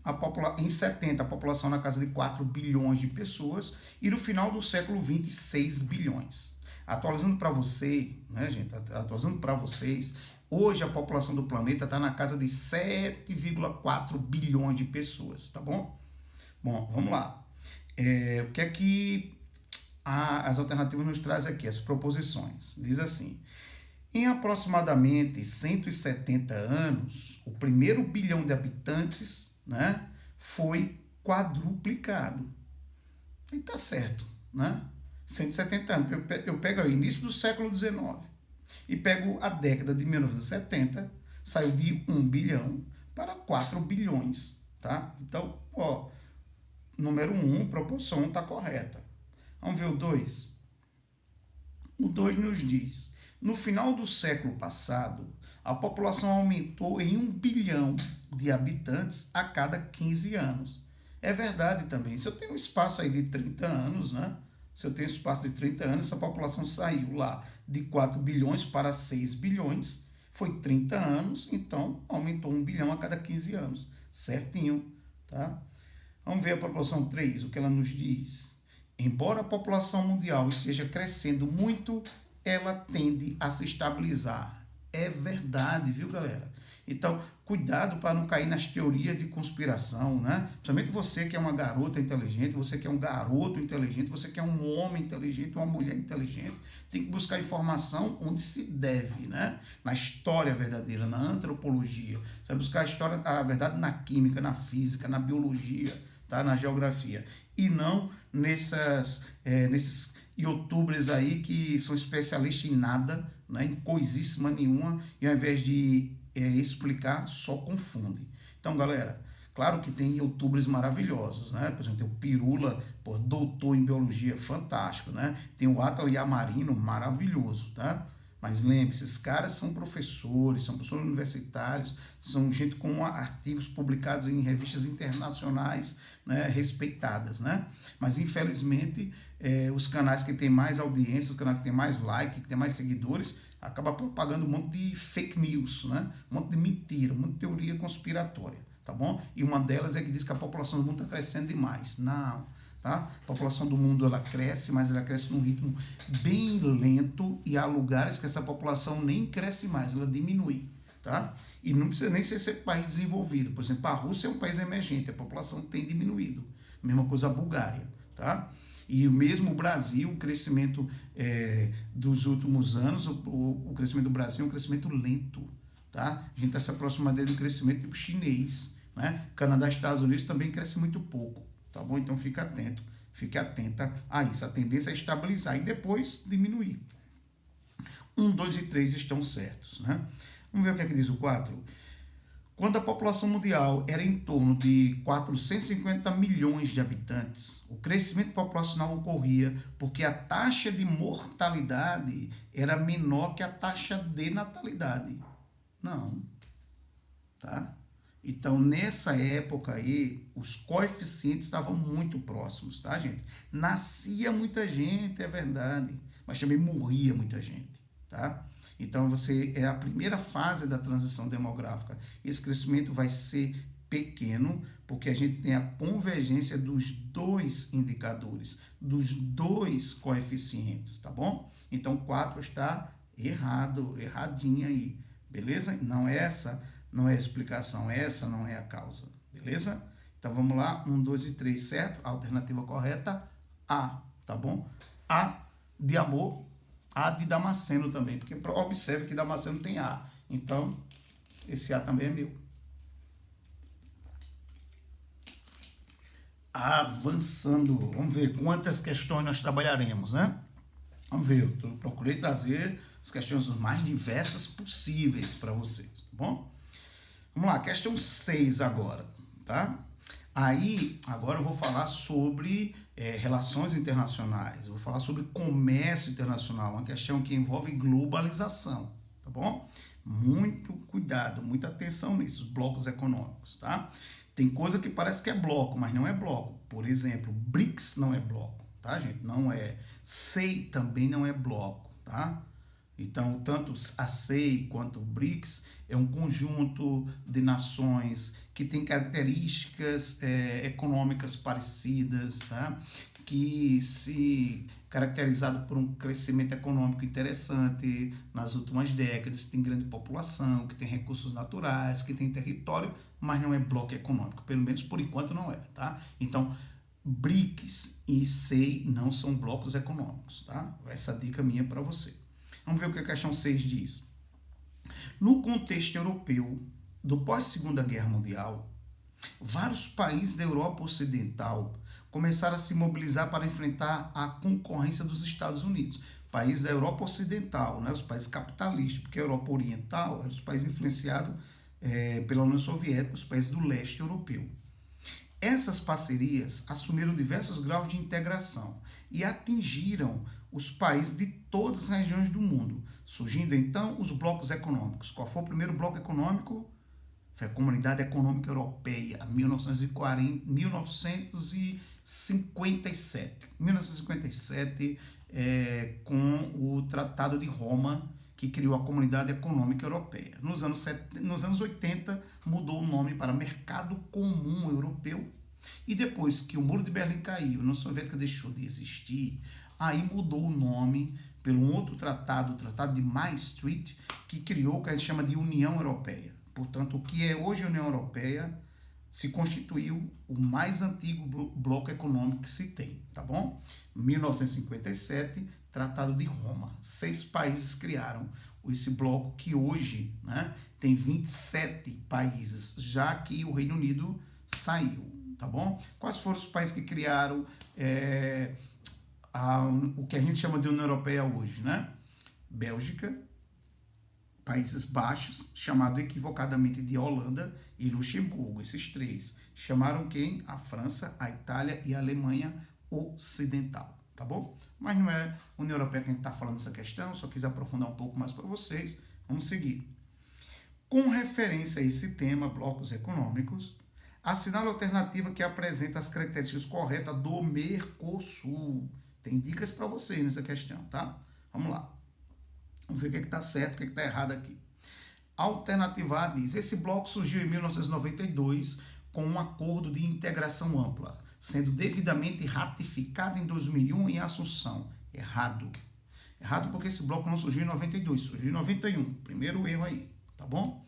em 70, a população na casa de 4 bilhões de pessoas e no final do século XX, 6 bilhões. Atualizando para você, né, gente? Atualizando para vocês, hoje a população do planeta está na casa de 7,4 bilhões de pessoas, tá bom? Bom, vamos lá. O que é que as alternativas nos trazem aqui? As proposições. Diz assim: em aproximadamente 170 anos, o primeiro bilhão de habitantes, né, foi quadruplicado. E tá certo, né? 170 anos. Eu pego o início do século XIX e pego a década de 1970, saiu de 1 bilhão para 4 bilhões, tá? Então, ó, número 1, proporção está correta. Vamos ver o 2. O 2 nos diz: no final do século passado, a população aumentou em 1 bilhão de habitantes a cada 15 anos. É verdade também. Se eu tenho um espaço aí de 30 anos, né? Se eu tenho um espaço de 30 anos, essa população saiu lá de 4 bilhões para 6 bilhões. Foi 30 anos, então aumentou 1 bilhão a cada 15 anos. Certinho, tá? Vamos ver a proporção 3, o que ela nos diz. Embora a população mundial esteja crescendo muito, ela tende a se estabilizar. É verdade, viu, galera? Então, cuidado para não cair nas teorias de conspiração, né? Principalmente você que é uma garota inteligente, você que é um garoto inteligente, você que é um homem inteligente, uma mulher inteligente, tem que buscar informação onde se deve, né? Na história verdadeira, na antropologia. Você vai buscar a verdade na química, na física, na biologia, tá? Na geografia. E não nesses youtubers aí que são especialistas em nada, né, em coisíssima nenhuma, e ao invés de explicar, só confunde. Então, galera, claro que tem youtubers maravilhosos, né? Por exemplo, tem o Pirula, doutor em biologia, fantástico, né? Tem o Atala Yamarino, maravilhoso, tá? Mas lembre-se, esses caras são professores universitários, são gente com artigos publicados em revistas internacionais, né, respeitadas, né? Mas, infelizmente, os canais que têm mais audiência, os canais que têm mais like, que têm mais seguidores, acabam propagando um monte de fake news, né? Um monte de mentira, um monte de teoria conspiratória, tá bom? E uma delas é que diz que a população do mundo está crescendo demais. Não. Tá? A população do mundo ela cresce, mas ela cresce num ritmo bem lento e há lugares que essa população nem cresce mais, ela diminui. Tá? E não precisa nem ser país desenvolvido. Por exemplo, a Rússia é um país emergente, a população tem diminuído. Mesma coisa a Bulgária. Tá? E mesmo o Brasil, o crescimento dos últimos anos, o crescimento do Brasil é um crescimento lento. Tá? A gente está se aproximando do crescimento tipo chinês. Né? Canadá e Estados Unidos também cresce muito pouco. Tá bom? Então fique atento, fique atenta a isso. A tendência é estabilizar e depois diminuir. 1, 2 e 3 estão certos, né? Vamos ver o que é que diz o 4. Quando a população mundial era em torno de 450 milhões de habitantes, o crescimento populacional ocorria porque a taxa de mortalidade era menor que a taxa de natalidade. Não. Tá? Então, nessa época aí, os coeficientes estavam muito próximos, tá, gente? Nascia muita gente, é verdade, mas também morria muita gente, tá? Então, é a primeira fase da transição demográfica. Esse crescimento vai ser pequeno, porque a gente tem a convergência dos dois indicadores, dos dois coeficientes, tá bom? Então, 4 está errado, erradinha aí, beleza? Não é essa, não é a explicação, essa não é a causa, beleza? Então, vamos lá, 1, 2 e 3, certo? A alternativa correta, A, tá bom? A de amor, A de Damasceno também, porque observe que Damasceno tem A. Então, esse A também é meu. Avançando, vamos ver quantas questões nós trabalharemos, né? Vamos ver, eu procurei trazer as questões as mais diversas possíveis para vocês, tá bom? Vamos lá, questão 6 agora, tá? Aí, agora eu vou falar sobre relações internacionais, eu vou falar sobre comércio internacional, uma questão que envolve globalização, tá bom? Muito cuidado, muita atenção nisso, os blocos econômicos, tá? Tem coisa que parece que é bloco, mas não é bloco. Por exemplo, BRICS não é bloco, tá, gente? Não é. SEI também não é bloco, tá? Então, tanto a SEI quanto o BRICS é um conjunto de nações que tem características econômicas parecidas, tá? Que se caracterizado por um crescimento econômico interessante nas últimas décadas, tem grande população, que tem recursos naturais, que tem território, mas não é bloco econômico, pelo menos por enquanto não é, tá? Então, BRICS e SEI não são blocos econômicos, tá? Essa dica minha para você. Vamos ver o que a questão 6 diz. No contexto europeu do pós-Segunda Guerra Mundial, vários países da Europa Ocidental começaram a se mobilizar para enfrentar a concorrência dos Estados Unidos. Países da Europa Ocidental, né, os países capitalistas, porque a Europa Oriental eram os países influenciados pela União Soviética, os países do leste europeu. Essas parcerias assumiram diversos graus de integração e atingiram os países de todas as regiões do mundo, surgindo então os blocos econômicos. Qual foi o primeiro bloco econômico? Foi a Comunidade Econômica Europeia, 1957. 1957, com o Tratado de Roma, que criou a Comunidade Econômica Europeia. Nos anos 80, mudou o nome para Mercado Comum Europeu. E depois que o Muro de Berlim caiu, a União Soviética deixou de existir, aí mudou o nome pelo um outro tratado, o Tratado de Maastricht, que criou o que a gente chama de União Europeia. Portanto, o que é hoje a União Europeia se constituiu o mais antigo bloco econômico que se tem, tá bom? 1957, Tratado de Roma. 6 países criaram esse bloco que hoje, né, tem 27 países, já que o Reino Unido saiu, tá bom? Quais foram os países que criaram o que a gente chama de União Europeia hoje, né? Bélgica, Países Baixos, chamado equivocadamente de Holanda, e Luxemburgo. Esses 3 chamaram quem? A França, a Itália e a Alemanha Ocidental, tá bom? Mas não é a União Europeia que a gente está falando dessa questão, só quis aprofundar um pouco mais para vocês. Vamos seguir. Com referência a esse tema, blocos econômicos, assinale a alternativa que apresenta as características corretas do Mercosul. Tem dicas para vocês nessa questão, tá? Vamos lá. Vamos ver o que está certo, o que está errado aqui. A alternativa A diz: esse bloco surgiu em 1992 com um acordo de integração ampla, sendo devidamente ratificado em 2001 em Assunção. Errado. Errado porque esse bloco não surgiu em 92, surgiu em 91. Primeiro erro aí, tá bom?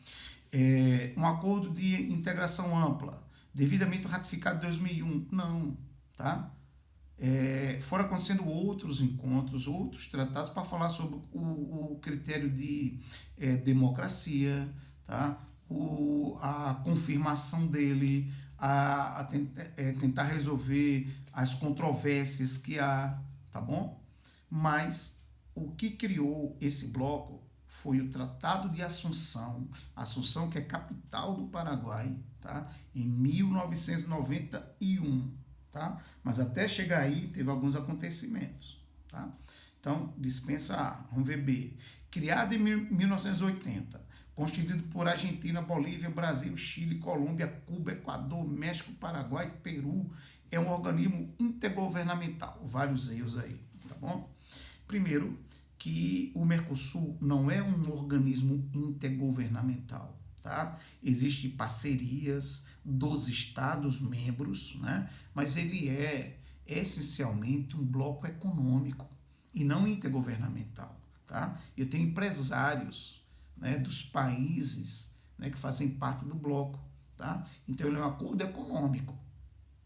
Um acordo de integração ampla, devidamente ratificado em 2001. Não, tá? Foram acontecendo outros encontros, outros tratados para falar sobre o critério de democracia, tá? A confirmação dele, tentar resolver as controvérsias que há, tá bom? Mas o que criou esse bloco foi o Tratado de Assunção, Assunção que é capital do Paraguai, tá? Em 1991. Tá? Mas até chegar aí teve alguns acontecimentos, tá? Então dispensa A, vamos ver B. Criado em 1980, constituído por Argentina, Bolívia, Brasil, Chile, Colômbia, Cuba, Equador, México, Paraguai, Peru, é um organismo intergovernamental, vários erros aí, tá bom? Primeiro, que o Mercosul não é um organismo intergovernamental, tá? Existem parcerias dos Estados-membros, né? Mas ele é essencialmente um bloco econômico e não intergovernamental, tá? Eu tenho empresários, né, dos países, né, que fazem parte do bloco, tá? Então ele é um acordo econômico,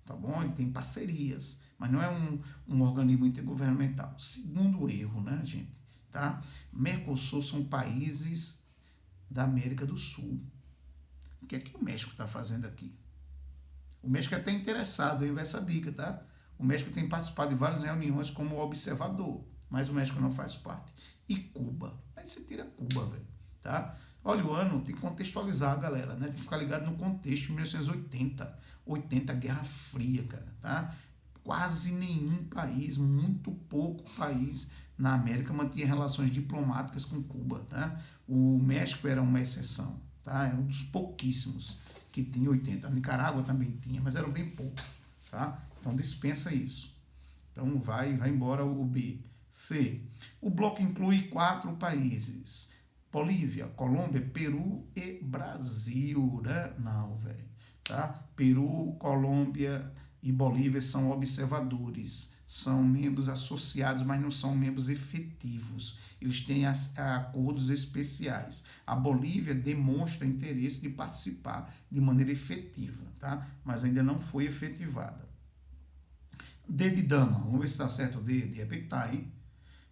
tá bom? Ele tem parcerias, mas não é um organismo intergovernamental. Segundo erro, né, gente? Tá? Mercosul são países da América do Sul. O que é que o México está fazendo aqui? O México é até interessado em ver essa dica, tá? O México tem participado de várias reuniões como observador, mas o México não faz parte. E Cuba? Aí você tira Cuba, velho, tá? Olha, o ano tem que contextualizar a galera, né? Tem que ficar ligado no contexto de 1980, 80, Guerra Fria, cara, tá? Quase nenhum país, muito pouco país na América mantinha relações diplomáticas com Cuba, tá? O México era uma exceção, tá? Era um dos pouquíssimos que tinha 80. A Nicarágua também tinha, mas eram bem poucos, tá? Então dispensa isso. Então vai embora o B. C. O bloco inclui 4 países: Bolívia, Colômbia, Peru e Brasil, né? Não, velho, tá? Peru, Colômbia e Bolívia são observadores, são membros associados, mas não são membros efetivos. Eles têm acordos especiais. A Bolívia demonstra interesse de participar de maneira efetiva, tá? Mas ainda não foi efetivada. D de dama, vamos ver se está certo o D, de repente tá, hein?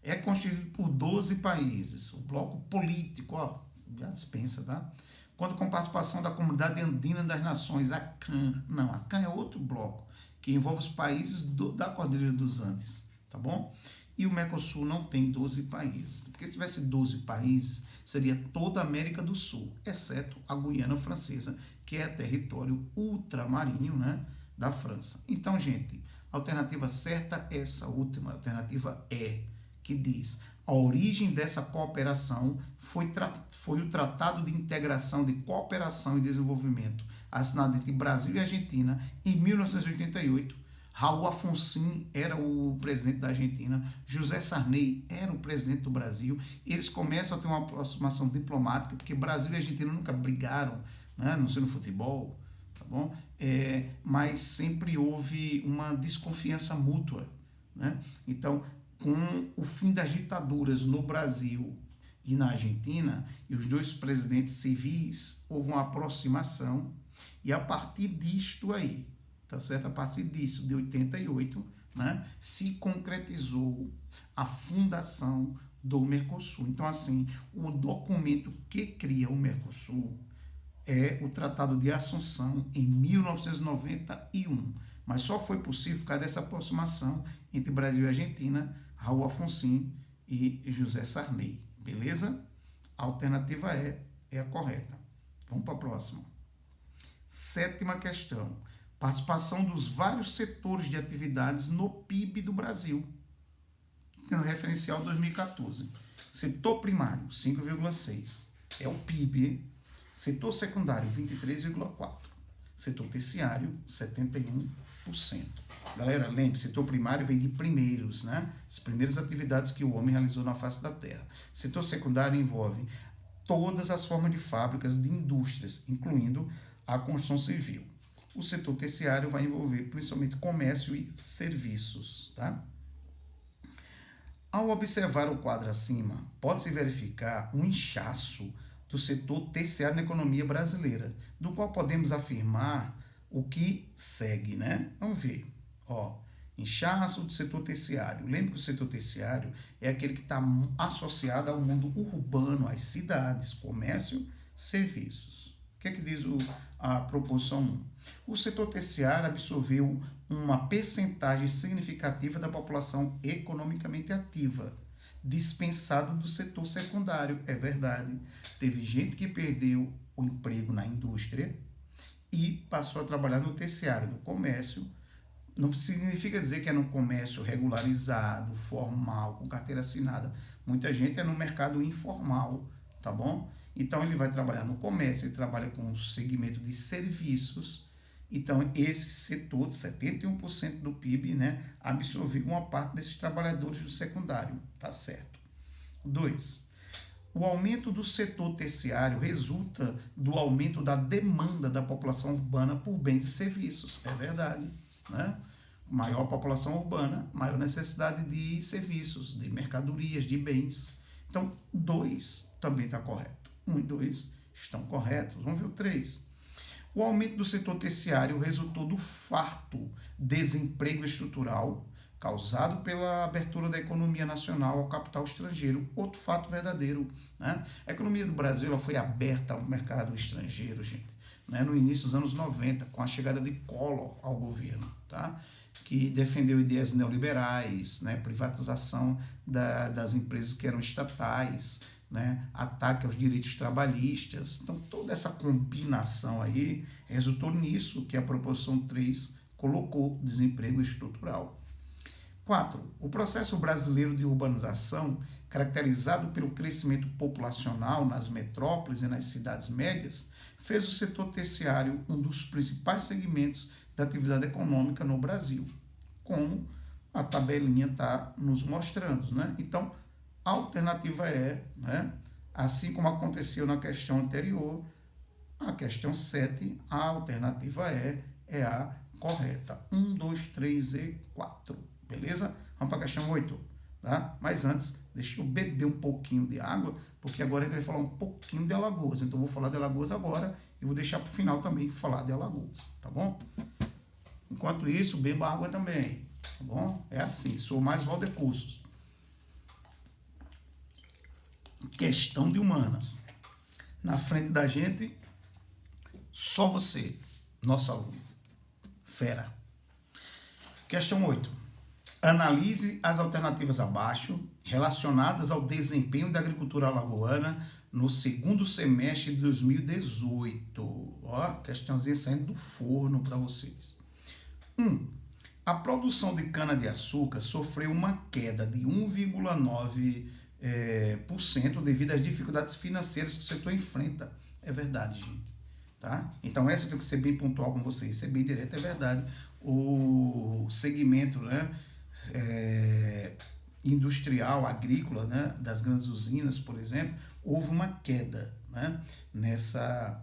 É constituído por 12 países. O bloco político, ó, já dispensa, tá? Conta com participação da Comunidade Andina das Nações, a CAN. Não, a CAN é outro bloco, que envolve os países da Cordilheira dos Andes, tá bom? E o Mercosul não tem 12 países. Porque se tivesse 12 países, seria toda a América do Sul, exceto a Guiana Francesa, que é território ultramarinho, né, da França. Então, gente, a alternativa certa é essa última, a alternativa E, que diz: a origem dessa cooperação foi o Tratado de Integração de Cooperação e Desenvolvimento, assinado entre Brasil e Argentina em 1988. Raul Alfonsín era o presidente da Argentina, José Sarney era o presidente do Brasil. Eles começam a ter uma aproximação diplomática, porque Brasil e Argentina nunca brigaram, né, não sei no futebol, tá bom? Mas sempre houve uma desconfiança mútua, né? Então, com o fim das ditaduras no Brasil e na Argentina, e os dois presidentes civis, houve uma aproximação, e a partir disto aí, tá certo? A partir disso, de 88, né, se concretizou a fundação do Mercosul. Então, assim, o documento que cria o Mercosul é o Tratado de Assunção em 1991, mas só foi possível por causa dessa aproximação entre Brasil e Argentina, Raul Alfonsín e José Sarney, beleza? A alternativa é a correta. Vamos para a próxima. 7ª questão. Participação dos vários setores de atividades no PIB do Brasil, tendo referencial 2014. Setor primário, 5,6%, é o PIB, hein? Setor secundário, 23,4%. Setor terciário, 71%. Galera, lembre, setor primário vem de primeiros, né? As primeiras atividades que o homem realizou na face da Terra. Setor secundário envolve todas as formas de fábricas, de indústrias, incluindo a construção civil. O setor terciário vai envolver principalmente comércio e serviços, tá? Ao observar o quadro acima, pode-se verificar um inchaço do setor terciário na economia brasileira, do qual podemos afirmar o que segue, né? Vamos ver. Ó, inchaço do setor terciário. Lembre que o setor terciário é aquele que está associado ao mundo urbano, às cidades, comércio, serviços. O que é que diz a proposição 1? O setor terciário absorveu uma percentagem significativa da população economicamente ativa, dispensada do setor secundário. É verdade. Teve gente que perdeu o emprego na indústria e passou a trabalhar no terciário, no comércio. Não significa dizer que é no comércio regularizado, formal, com carteira assinada. Muita gente é no mercado informal, tá bom? Então ele vai trabalhar no comércio, ele trabalha com o segmento de serviços. Então esse setor de 71% do PIB, né, absorveu uma parte desses trabalhadores do secundário, tá certo? 2. O aumento do setor terciário resulta do aumento da demanda da população urbana por bens e serviços. É verdade, né? Maior população urbana, maior necessidade de serviços, de mercadorias, de bens. Então, 2 também está correto. 1 e 2 estão corretos. Vamos ver o 3. O aumento do setor terciário resultou do farto desemprego estrutural causado pela abertura da economia nacional ao capital estrangeiro. Outro fato verdadeiro, né? A economia do Brasil ela foi aberta ao mercado estrangeiro, gente, né? No início dos anos 90, com a chegada de Collor ao governo, tá? Que defendeu ideias neoliberais, né? Privatização das empresas que eram estatais, né? Ataque aos direitos trabalhistas. Então, toda essa combinação aí resultou nisso que a proposição 3 colocou: desemprego estrutural. 4. O processo brasileiro de urbanização, caracterizado pelo crescimento populacional nas metrópoles e nas cidades médias, fez o setor terciário um dos principais segmentos da atividade econômica no Brasil, como a tabelinha está nos mostrando, né? Então, a alternativa é, né, assim como aconteceu na questão anterior, a questão 7, a alternativa é a correta. 1, 2, 3 e 4. Beleza? Vamos para a questão 8. Tá? Mas antes, deixa eu beber um pouquinho de água, porque agora a gente vai falar um pouquinho de Alagoas. Então, eu vou falar de Alagoas agora e vou deixar para o final também falar de Alagoas. Tá bom? Enquanto isso, beba água também. Tá bom? É assim, sou mais Valdecursos. Questão de humanas. Na frente da gente, só você, nosso aluno. Fera. Questão 8. Analise as alternativas abaixo relacionadas ao desempenho da agricultura alagoana no segundo semestre de 2018. Ó, questãozinha saindo do forno para vocês. 1. A produção de cana-de-açúcar sofreu uma queda de 1,9% devido às dificuldades financeiras que o setor enfrenta. É verdade, gente. Tá? Então, essa tem que ser bem pontual com vocês, ser bem direto, é verdade. O segmento, né, industrial, agrícola, né, das grandes usinas, por exemplo, houve uma queda, né, nessa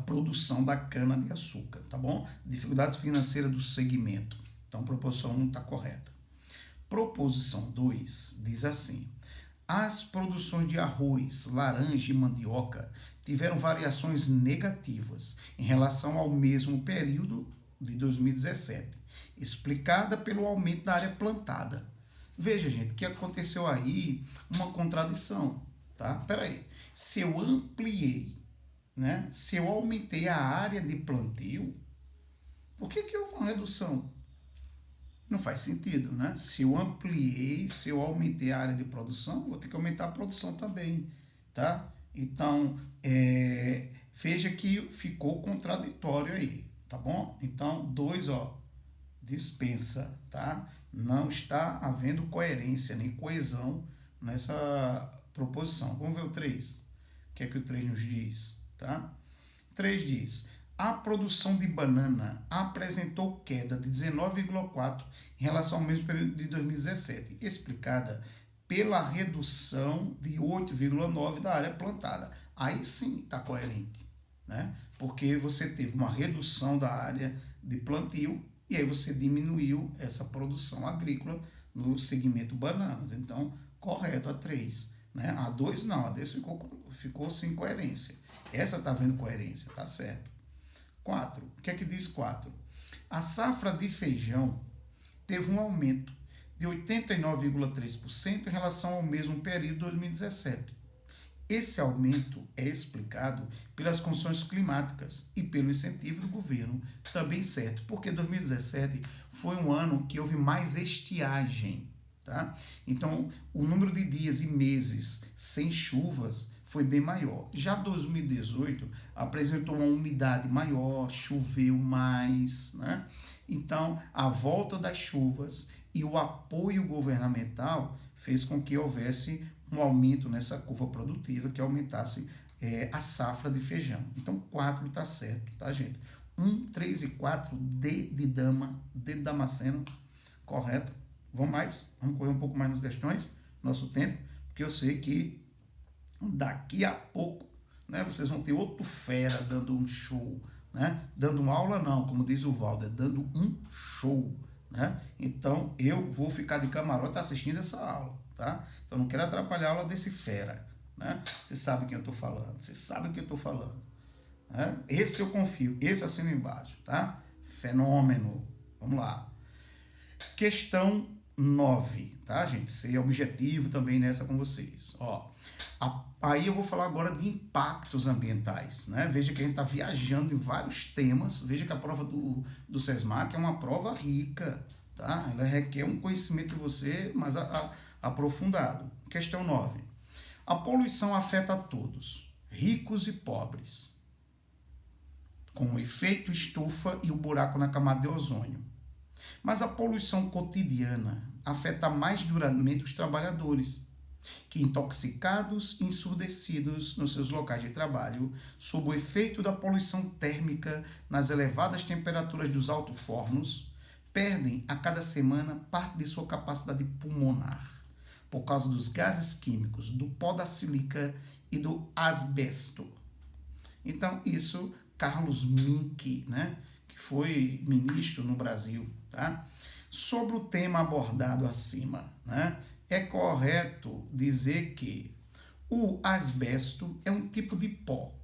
produção da cana-de-açúcar, tá bom? Dificuldades financeiras do segmento. Então, proposição 1 está correta. Proposição 2 diz assim: as produções de arroz, laranja e mandioca tiveram variações negativas em relação ao mesmo período de 2017, explicada pelo aumento da área plantada. Veja, gente, que aconteceu aí uma contradição, tá? Peraí, se eu ampliei, né? Se eu aumentei a área de plantio, por que houve uma redução? Não faz sentido, né? Se eu ampliei, se eu aumentei a área de produção, vou ter que aumentar a produção também, tá? Então, veja que ficou contraditório aí, tá bom? Então, 2, ó, dispensa, tá? Não está havendo coerência nem coesão nessa proposição. Vamos ver o 3. O que é que o 3 nos diz, tá? 3 diz: a produção de banana apresentou queda de 19,4% em relação ao mesmo período de 2017, explicada pela redução de 8,9% da área plantada. Aí sim está coerente, né? Porque você teve uma redução da área de plantio e aí você diminuiu essa produção agrícola no segmento bananas. Então, correto a 3. Né? A 2 não, a 2 ficou sem coerência. Essa está vendo coerência, tá certo. 4. O que é que diz 4? A safra de feijão teve um aumento de 89,3% em relação ao mesmo período de 2017. Esse aumento é explicado pelas condições climáticas e pelo incentivo do governo, também certo, porque 2017 foi um ano que houve mais estiagem, tá? Então, o número de dias e meses sem chuvas foi bem maior. Já 2018 apresentou uma umidade maior, choveu mais, né? Então, a volta das chuvas e o apoio governamental fez com que houvesse um aumento nessa curva produtiva, que aumentasse a safra de feijão. Então, 4 está certo, tá, gente? 1, 3 e 4, D de dama, D de Damasceno, correto? Vamos mais? Vamos correr um pouco mais nas questões? nosso tempo, porque eu sei que daqui a pouco, né, vocês vão ter outro fera dando um show, né? Dando uma aula não, como diz o Valder, dando um show, né? Então eu vou ficar de camarote assistindo essa aula, tá? Então não quero atrapalhar a aula desse fera, né? Você sabe quem eu estou falando, você sabe o que eu estou falando, né? Esse eu confio, esse eu assino embaixo, tá? Fenômeno. Vamos lá. Questão 9, tá, gente? Ser objetivo também nessa com vocês. Ó, aí eu vou falar agora de impactos ambientais, né? Veja que a gente está viajando em vários temas. Veja que a prova do SESMAC é uma prova rica, tá? Ela requer um conhecimento de você mais aprofundado. Questão 9. A poluição afeta a todos, ricos e pobres, com o efeito estufa e o buraco na camada de ozônio. Mas a poluição cotidiana afeta mais duramente os trabalhadores, que intoxicados e ensurdecidos nos seus locais de trabalho, sob o efeito da poluição térmica nas elevadas temperaturas dos alto-fornos, perdem a cada semana parte de sua capacidade pulmonar, por causa dos gases químicos, do pó da sílica e do asbesto. Então, isso, Carlos Mink, né, que foi ministro no Brasil, tá? Sobre o tema abordado acima, né, é correto dizer que o asbesto é um tipo de pó,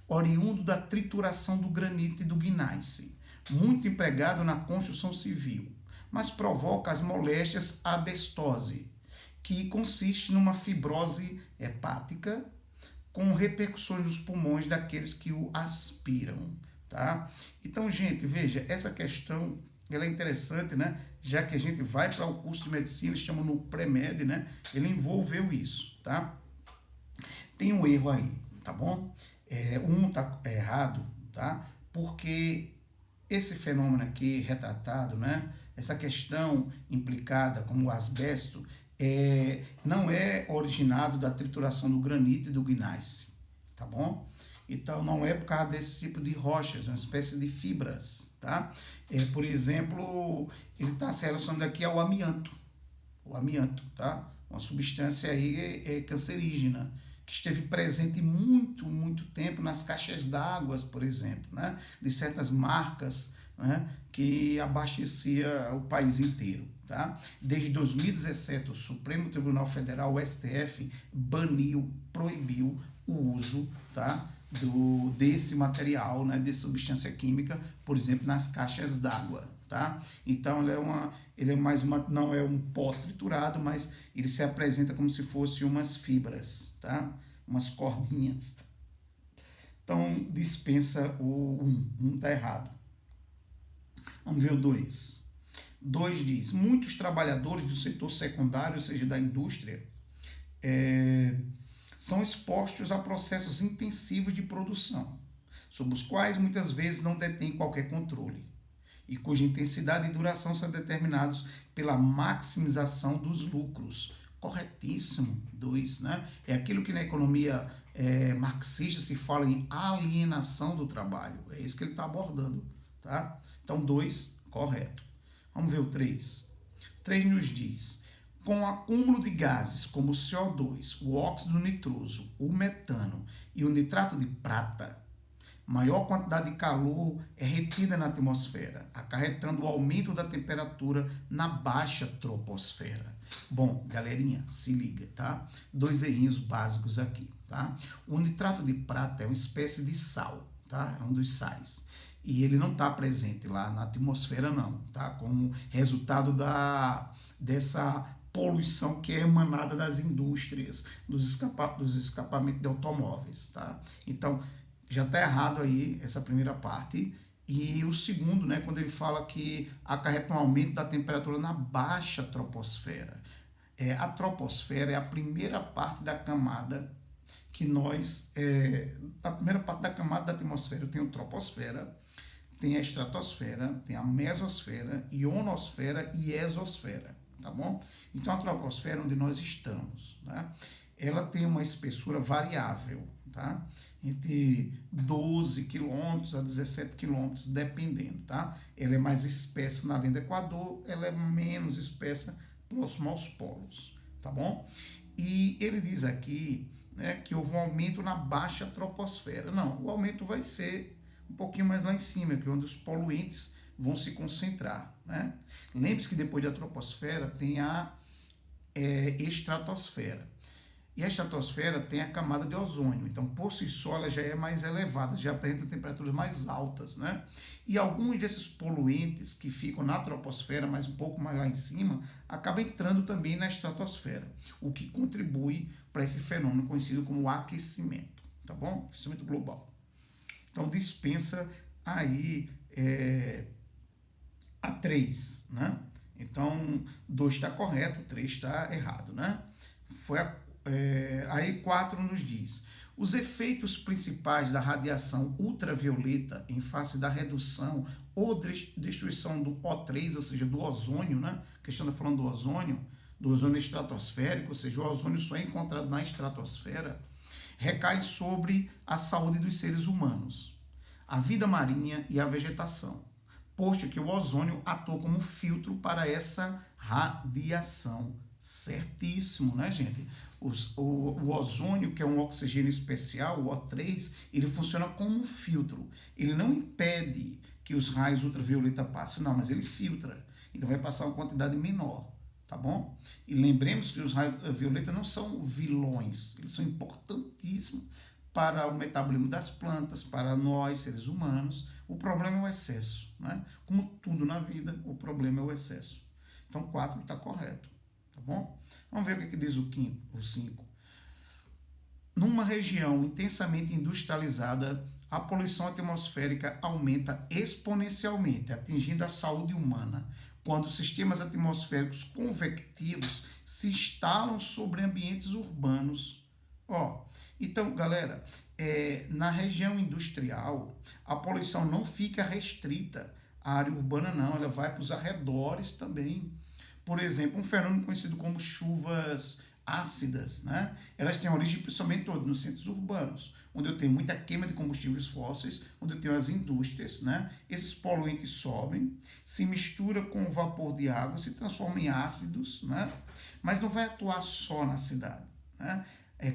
oriundo da trituração do granito e do gneiss, muito empregado na construção civil, mas provoca as moléstias asbestose, que consiste numa fibrose hepática com repercussões nos pulmões daqueles que o aspiram, tá? Então, gente, veja, essa questão ela é interessante, né? Já que a gente vai para o curso de medicina, eles chamam no pré-med, né? Ele envolveu isso, tá? Tem um erro aí, tá bom? Tá errado, tá? Porque esse fenômeno aqui retratado, né? Essa questão implicada como o asbesto, não é originado da trituração do granito e do gneiss, tá bom? Então, não é por causa desse tipo de rochas, é uma espécie de fibras, tá? Por exemplo, ele está se relacionando aqui ao amianto, tá? Uma substância aí cancerígena, que esteve presente muito tempo nas caixas d'água, por exemplo, né? De certas marcas, né? Que abastecia o país inteiro. Tá? Desde 2017, o Supremo Tribunal Federal, o STF, proibiu o uso, tá? Desse material, né? Dessa substância química, por exemplo, nas caixas d'água. Tá? Então, ele é mais não é um pó triturado, mas ele se apresenta como se fosse umas fibras, tá? Umas cordinhas. Então, dispensa o 1 está errado. Vamos ver o 2. 2 diz, muitos trabalhadores do setor secundário, ou seja, da indústria, são expostos a processos intensivos de produção, sobre os quais muitas vezes não detêm qualquer controle, e cuja intensidade e duração são determinados pela maximização dos lucros. Corretíssimo. 2, né? É aquilo que na economia marxista se fala em alienação do trabalho. É isso que ele está abordando, tá? Então, 2, correto. Vamos ver o 3. 3 nos diz, com o acúmulo de gases como o CO2, o óxido nitroso, o metano e o nitrato de prata, maior quantidade de calor é retida na atmosfera, acarretando o aumento da temperatura na baixa troposfera. Bom, galerinha, se liga, tá? 2 errinhos básicos aqui, tá? O nitrato de prata é uma espécie de sal, tá? É um dos sais. E ele não está presente lá na atmosfera, não, tá? Como resultado dessa poluição que é emanada das indústrias, dos escapamentos de automóveis, tá? Então, já está errado aí essa primeira parte. E o segundo, né, quando ele fala que acarreta um aumento da temperatura na baixa troposfera. A troposfera é a primeira parte da camada que nós... a primeira parte da camada da atmosfera tem a troposfera, tem a estratosfera, tem a mesosfera, ionosfera e exosfera, tá bom? Então, a troposfera, onde nós estamos, tá? Ela tem uma espessura variável, tá? Entre 12 km a 17 km, dependendo, tá? Ela é mais espessa na linha do Equador, ela é menos espessa próximo aos polos, tá bom? E ele diz aqui, né, que houve um aumento na baixa troposfera. Não, o aumento vai ser um pouquinho mais lá em cima, que é onde os poluentes vão se concentrar, né? Lembre-se que depois da troposfera tem a estratosfera. E a estratosfera tem a camada de ozônio, então por si só ela já é mais elevada, já apresenta temperaturas mais altas, né? E alguns desses poluentes que ficam na troposfera, mas um pouco mais lá em cima, acabam entrando também na estratosfera, o que contribui para esse fenômeno conhecido como aquecimento, tá bom? Aquecimento global. Então dispensa aí a 3, né? Então 2 está correto, 3 está errado, né? Aí 4 nos diz: os efeitos principais da radiação ultravioleta em face da redução ou destruição do O3, ou seja, do ozônio, né? A questão está falando do ozônio estratosférico, ou seja, o ozônio só é encontrado na estratosfera, recai sobre a saúde dos seres humanos, a vida marinha e a vegetação, posto que o ozônio atua como filtro para essa radiação. Certíssimo, né, gente? O ozônio, que é um oxigênio especial, o O3, ele funciona como um filtro. Ele não impede que os raios ultravioleta passem, não, mas ele filtra. Então vai passar uma quantidade menor, tá bom? E lembremos que os raios ultravioleta não são vilões, eles são importantíssimos para o metabolismo das plantas, para nós, seres humanos. O problema é o excesso, né? Como tudo na vida, o problema é o excesso. Então 4 está correto. Tá bom? Vamos ver o que diz o 5. Numa região intensamente industrializada, a poluição atmosférica aumenta exponencialmente, atingindo a saúde humana, quando sistemas atmosféricos convectivos se instalam sobre ambientes urbanos. Então, galera, na região industrial, a poluição não fica restrita à área urbana, não, ela vai para os arredores também. Por exemplo, um fenômeno conhecido como chuvas ácidas, né? Elas têm origem principalmente nos centros urbanos, onde eu tenho muita queima de combustíveis fósseis, onde eu tenho as indústrias, né? Esses poluentes sobem, se mistura com o vapor de água, se transforma em ácidos, né? Mas não vai atuar só na cidade, né?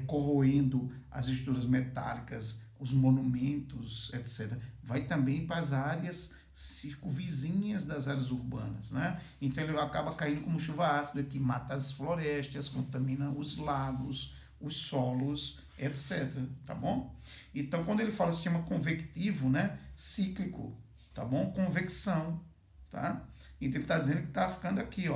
Corroendo as estruturas metálicas, os monumentos, etc. Vai também para as áreas circunvizinhas das áreas urbanas, né? Então ele acaba caindo como chuva ácida, que mata as florestas, contamina os lagos, os solos, etc. Tá bom? Então quando ele fala sistema convectivo, né? Cíclico, tá bom? Convecção, tá? Então ele está dizendo que está ficando aqui,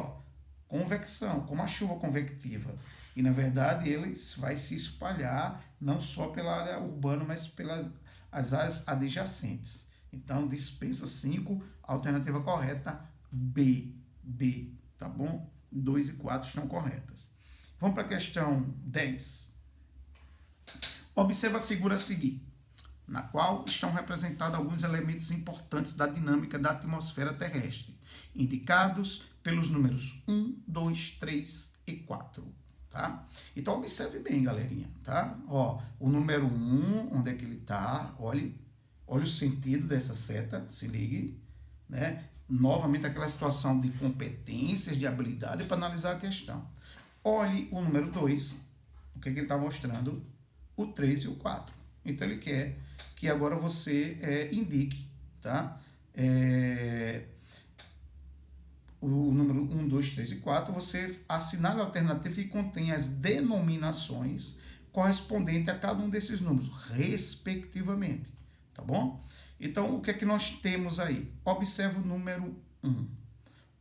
convecção, como a chuva convectiva. E na verdade ele vai se espalhar não só pela área urbana, mas pelas as áreas adjacentes. Então dispensa 5, alternativa correta B, tá bom? 2 e 4 estão corretas. Vamos para a questão 10. Observa a figura a seguir, na qual estão representados alguns elementos importantes da dinâmica da atmosfera terrestre, indicados pelos números 1, 2, 3 e 4. Tá? Então observe bem, galerinha, tá? O número 1, onde é que ele está? Olha o sentido dessa seta, se ligue, né? Novamente aquela situação de competências, de habilidade para analisar a questão. Olhe o número 2, o que ele está mostrando? O 3 e o 4. Então ele quer que agora você indique, tá? O número 1, 2, 3 e 4, você assinale a alternativa que contém as denominações correspondentes a cada um desses números, respectivamente, tá bom? Então, o que é que nós temos aí? Observe o número 1.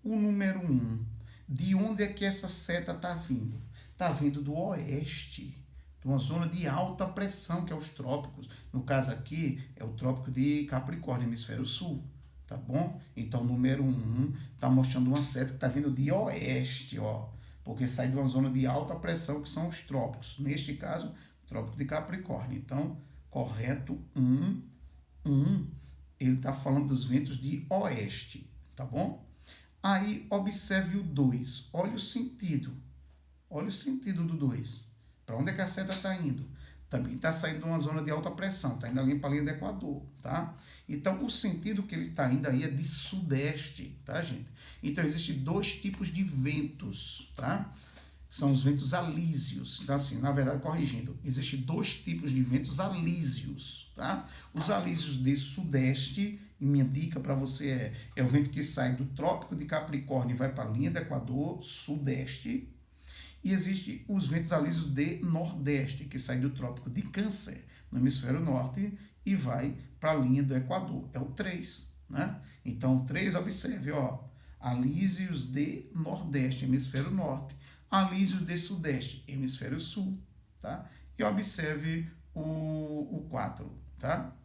O número 1, de onde é que essa seta está vindo? Está vindo do oeste, de uma zona de alta pressão, que é os trópicos. No caso aqui, é o trópico de Capricórnio, hemisfério sul. Tá bom? Então, o número 1 está mostrando uma seta que está vindo de oeste, porque sai de uma zona de alta pressão, que são os trópicos. Neste caso, trópico de Capricórnio. Então, correto, 1, ele está falando dos ventos de oeste, tá bom? Aí, observe o 2. Olha o sentido do 2. Para onde é que a seta está indo? Também está saindo de uma zona de alta pressão, está indo ali para a linha do Equador, tá? Então, o sentido que ele está indo aí é de sudeste, tá, gente? Então, existem 2 tipos de ventos, tá? são os ventos alísios. Então, assim, na verdade, corrigindo, existem dois tipos de ventos alísios, tá? Os alísios de sudeste, e minha dica para você é o vento que sai do Trópico de Capricórnio e vai para a linha do Equador, sudeste. E existem os ventos alísios de nordeste, que sai do Trópico de Câncer, no hemisfério norte, e vai para a linha do Equador. É o 3, né? Então, 3, observe, ó, alísios de nordeste, hemisfério norte, alísios de sudeste, hemisfério sul, tá? E observe o 4, tá?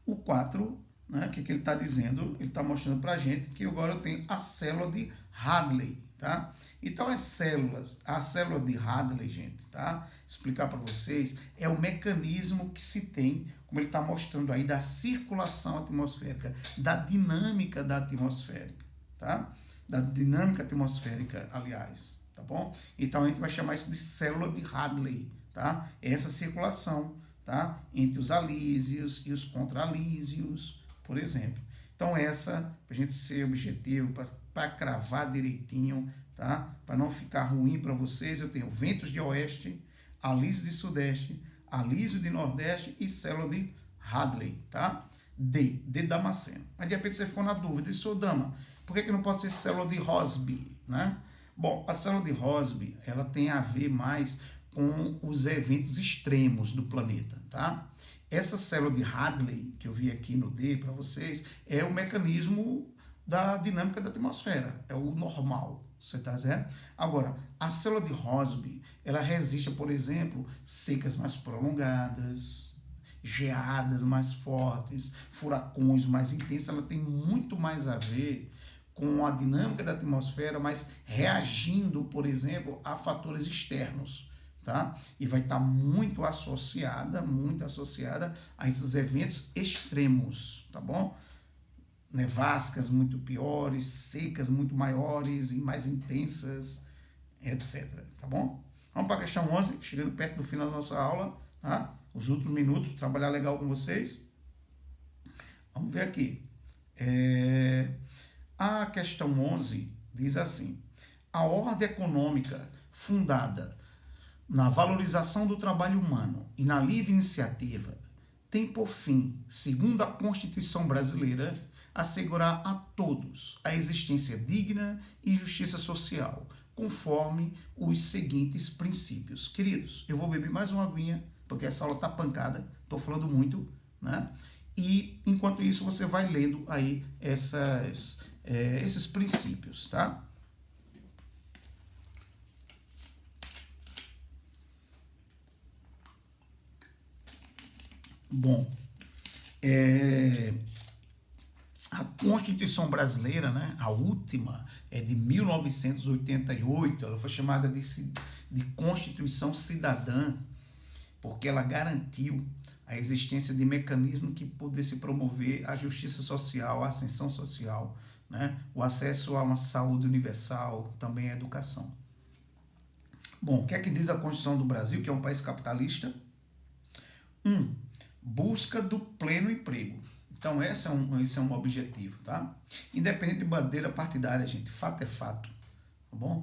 O 4, né, o que ele está dizendo? Ele está mostrando para a gente que agora eu tenho a célula de Hadley, tá? Então, a célula de Hadley, gente, tá? Explicar para vocês, é o mecanismo que se tem, como ele está mostrando aí, da circulação atmosférica, da dinâmica da atmosférica, tá? Da dinâmica atmosférica, aliás, tá bom? Então, a gente vai chamar isso de célula de Hadley, tá? Essa circulação, tá? Entre os alísios e os contralísios, por exemplo. Então, essa, para a gente ser objetivo, para cravar direitinho, tá? Para não ficar ruim para vocês, eu tenho ventos de oeste, alísio de sudeste, alísio de nordeste e célula de Hadley, tá? De Damasceno. Mas de repente você ficou na dúvida, e sou Dama, por que não pode ser célula de Rossby, né? Bom, a célula de Rossby, ela tem a ver mais com os eventos extremos do planeta, tá? Essa célula de Hadley, que eu vi aqui no D para vocês, é o mecanismo da dinâmica da atmosfera, é o normal, você está dizendo? Agora, a célula de Rossby, ela resiste, por exemplo, secas mais prolongadas, geadas mais fortes, furacões mais intensos, ela tem muito mais a ver com a dinâmica da atmosfera, mas reagindo, por exemplo, a fatores externos, tá? E vai estar muito associada a esses eventos extremos, tá bom? Nevascas muito piores, secas muito maiores e mais intensas, etc, tá bom? Vamos para a questão 11, chegando perto do final da nossa aula, tá? Os últimos minutos, trabalhar legal com vocês. Vamos ver aqui. A questão 11 diz assim: a ordem econômica fundada na valorização do trabalho humano e na livre iniciativa tem por fim, segundo a Constituição brasileira, assegurar a todos a existência digna e justiça social, conforme os seguintes princípios. Queridos, eu vou beber mais uma aguinha, porque essa aula tá pancada, estou falando muito, né? E, enquanto isso, você vai lendo aí esses princípios, tá? Bom, a Constituição brasileira, né, a última, é de 1988, ela foi chamada de Constituição Cidadã, porque ela garantiu a existência de mecanismos que pudessem promover a justiça social, a ascensão social, né, o acesso a uma saúde universal, também a educação. Bom, o que é que diz a Constituição do Brasil, que é um país capitalista? Busca do pleno emprego. Então, esse é um objetivo, tá? Independente de bandeira partidária, gente, fato é fato, tá bom?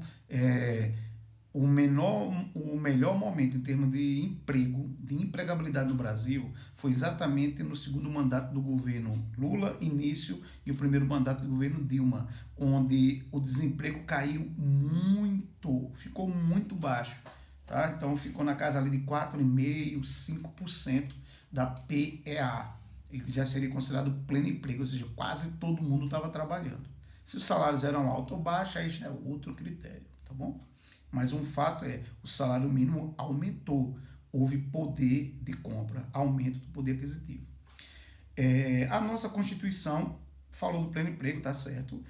O melhor momento em termos de emprego, de empregabilidade no Brasil, foi exatamente no segundo mandato do governo Lula, início, e o primeiro mandato do governo Dilma, onde o desemprego caiu muito, ficou muito baixo, tá? Então, ficou na casa ali de 4,5%, 5% da PEA, que já seria considerado pleno emprego, ou seja, quase todo mundo estava trabalhando. Se os salários eram altos ou baixos, aí já é outro critério, tá bom? Mas um fato é, o salário mínimo aumentou, houve poder de compra, aumento do poder aquisitivo. A nossa Constituição falou do pleno emprego, tá certo?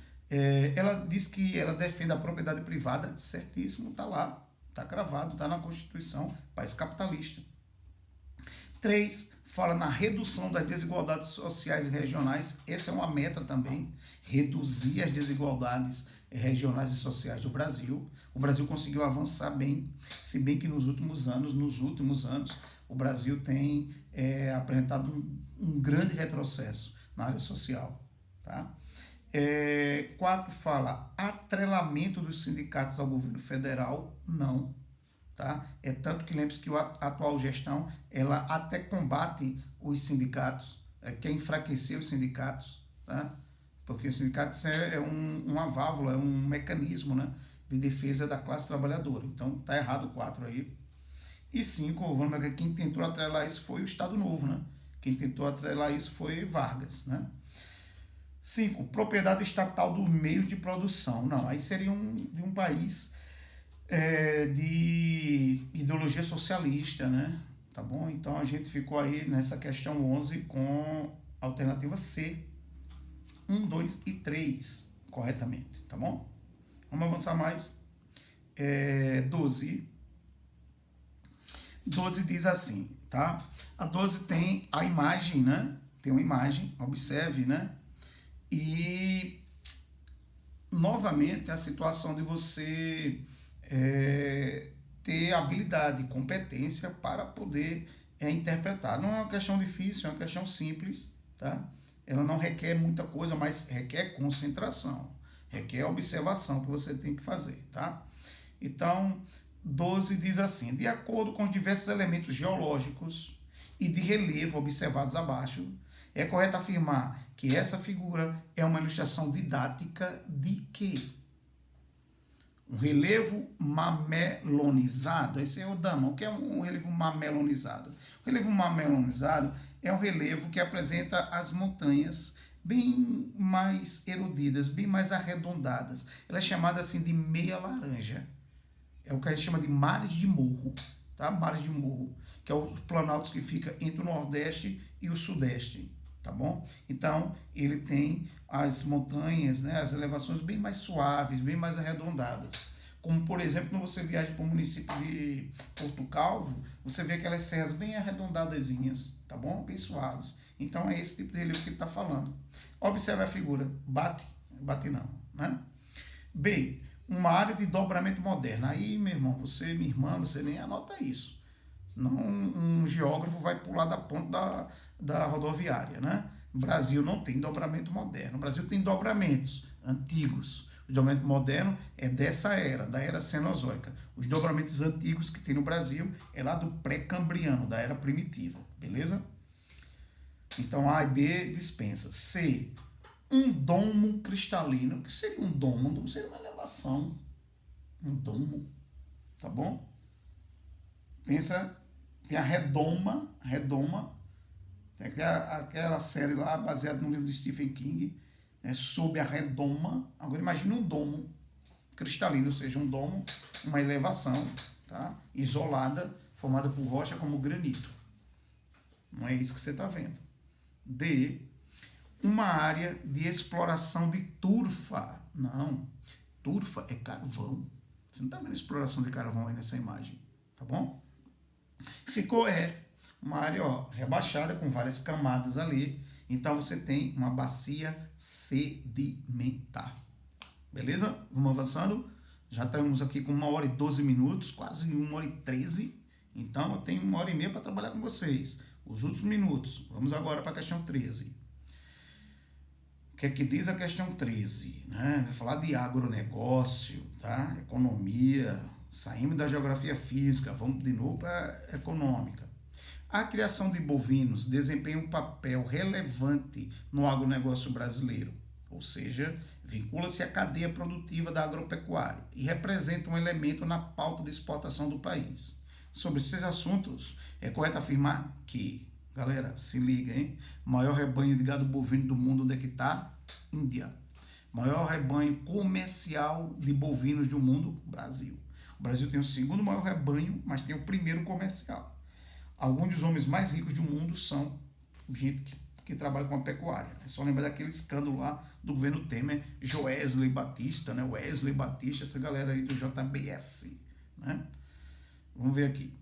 Ela diz que ela defende a propriedade privada, certíssimo, tá lá, tá cravado, tá na Constituição, país capitalista. 3, fala na redução das desigualdades sociais e regionais. Essa é uma meta também, reduzir as desigualdades regionais e sociais do Brasil. O Brasil conseguiu avançar bem, se bem que nos últimos anos, o Brasil tem apresentado um grande retrocesso na área social, tá? 4 fala atrelamento dos sindicatos ao governo federal, não. Tá? É tanto que lembre-se que a atual gestão ela até combate os sindicatos, quer enfraquecer os sindicatos, tá? Porque os sindicatos uma válvula, é um mecanismo, né, de defesa da classe trabalhadora. Então tá errado o 4 aí. E 5, vamos ver, quem tentou atrelar isso foi o Estado Novo, né? Quem tentou atrelar isso foi Vargas, né? 5, propriedade estatal dos meios de produção. Não, aí seria de um país de ideologia socialista, né? Tá bom? Então a gente ficou aí nessa questão 11 com a alternativa C, 1, 2 e 3, corretamente, tá bom? Vamos avançar mais. 12. 12 diz assim, tá? A 12 tem a imagem, né? Tem uma imagem, observe, né? E, novamente, a situação de você ter habilidade, competência para poder interpretar. Não é uma questão difícil, é uma questão simples, tá? Ela não requer muita coisa, mas requer concentração, requer observação que você tem que fazer, tá? Então, 12 diz assim: de acordo com os diversos elementos geológicos e de relevo observados abaixo, é correto afirmar que essa figura é uma ilustração didática de quê? Um relevo mamelonizado. Esse é o Dama. O que é um relevo mamelonizado? O relevo mamelonizado é um relevo que apresenta as montanhas bem mais erodidas, bem mais arredondadas. Ela é chamada assim de meia laranja. É o que a gente chama de mares de morro, tá? Mares de morro, que é os planaltos que fica entre o Nordeste e o Sudeste, tá bom? Então, ele tem as montanhas, né, as elevações bem mais suaves, bem mais arredondadas. Como, por exemplo, quando você viaja para o município de Porto Calvo, você vê aquelas serras bem arredondadazinhas, tá bom? Bem suaves. Então, é esse tipo de relevo que ele está falando. Observe a figura. Bate não, né? B, uma área de dobramento moderno. Aí, meu irmão, você, minha irmã, você nem anota isso. Senão um geógrafo vai pular da ponta da rodoviária, né? O Brasil não tem dobramento moderno. O Brasil tem dobramentos antigos. O dobramento moderno é dessa era, da era Cenozoica. Os dobramentos antigos que tem no Brasil é lá do pré-cambriano, da era primitiva. Beleza? Então, A e B dispensa. C, um domo cristalino. O que seria um domo? Um domo seria uma elevação. Um domo. Tá bom? Pensa, tem a redoma. Tem aquela série lá, baseada no livro de Stephen King, né, Sob a Redoma. Agora imagine um domo cristalino, ou seja, um domo, uma elevação, tá? Isolada, formada por rocha como granito. Não é isso que você está vendo. D, uma área de exploração de turfa. Não, turfa é carvão. Você não está vendo exploração de carvão aí nessa imagem, tá bom? Ficou uma área rebaixada com várias camadas ali. Então você tem uma bacia sedimentar. Beleza? Vamos avançando. Já estamos aqui com 1 hora e 12 minutos, quase 1 hora e 13. Então eu tenho 1 hora e meia para trabalhar com vocês. Os últimos minutos. Vamos agora para a questão 13. O que é que diz a questão 13? Né? Vai falar de agronegócio, tá? Economia. Saímos da geografia física, vamos de novo para a econômica. A criação de bovinos desempenha um papel relevante no agronegócio brasileiro, ou seja, vincula-se à cadeia produtiva da agropecuária e representa um elemento na pauta de exportação do país. Sobre esses assuntos, é correto afirmar que, galera, se liga, hein? Maior rebanho de gado bovino do mundo, onde é que está? Índia. Maior rebanho comercial de bovinos do mundo, Brasil. O Brasil tem o segundo maior rebanho, mas tem o primeiro comercial. Alguns dos homens mais ricos do mundo são gente que trabalha com a pecuária. É só lembrar daquele escândalo lá do governo Temer, Joesley Batista, né? Wesley Batista, essa galera aí do JBS, né? Vamos ver aqui.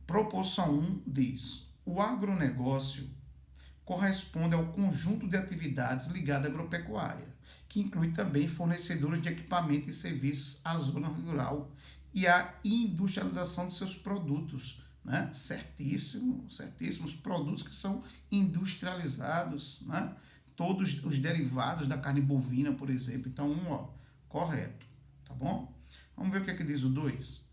Proporção 1 diz: o agronegócio corresponde ao conjunto de atividades ligadas à agropecuária, que inclui também fornecedores de equipamentos e serviços à zona rural e a industrialização de seus produtos, né? Certíssimos produtos que são industrializados, né? todos os derivados da carne bovina, por exemplo. Então, correto, tá bom? Vamos ver o que é que diz o 2.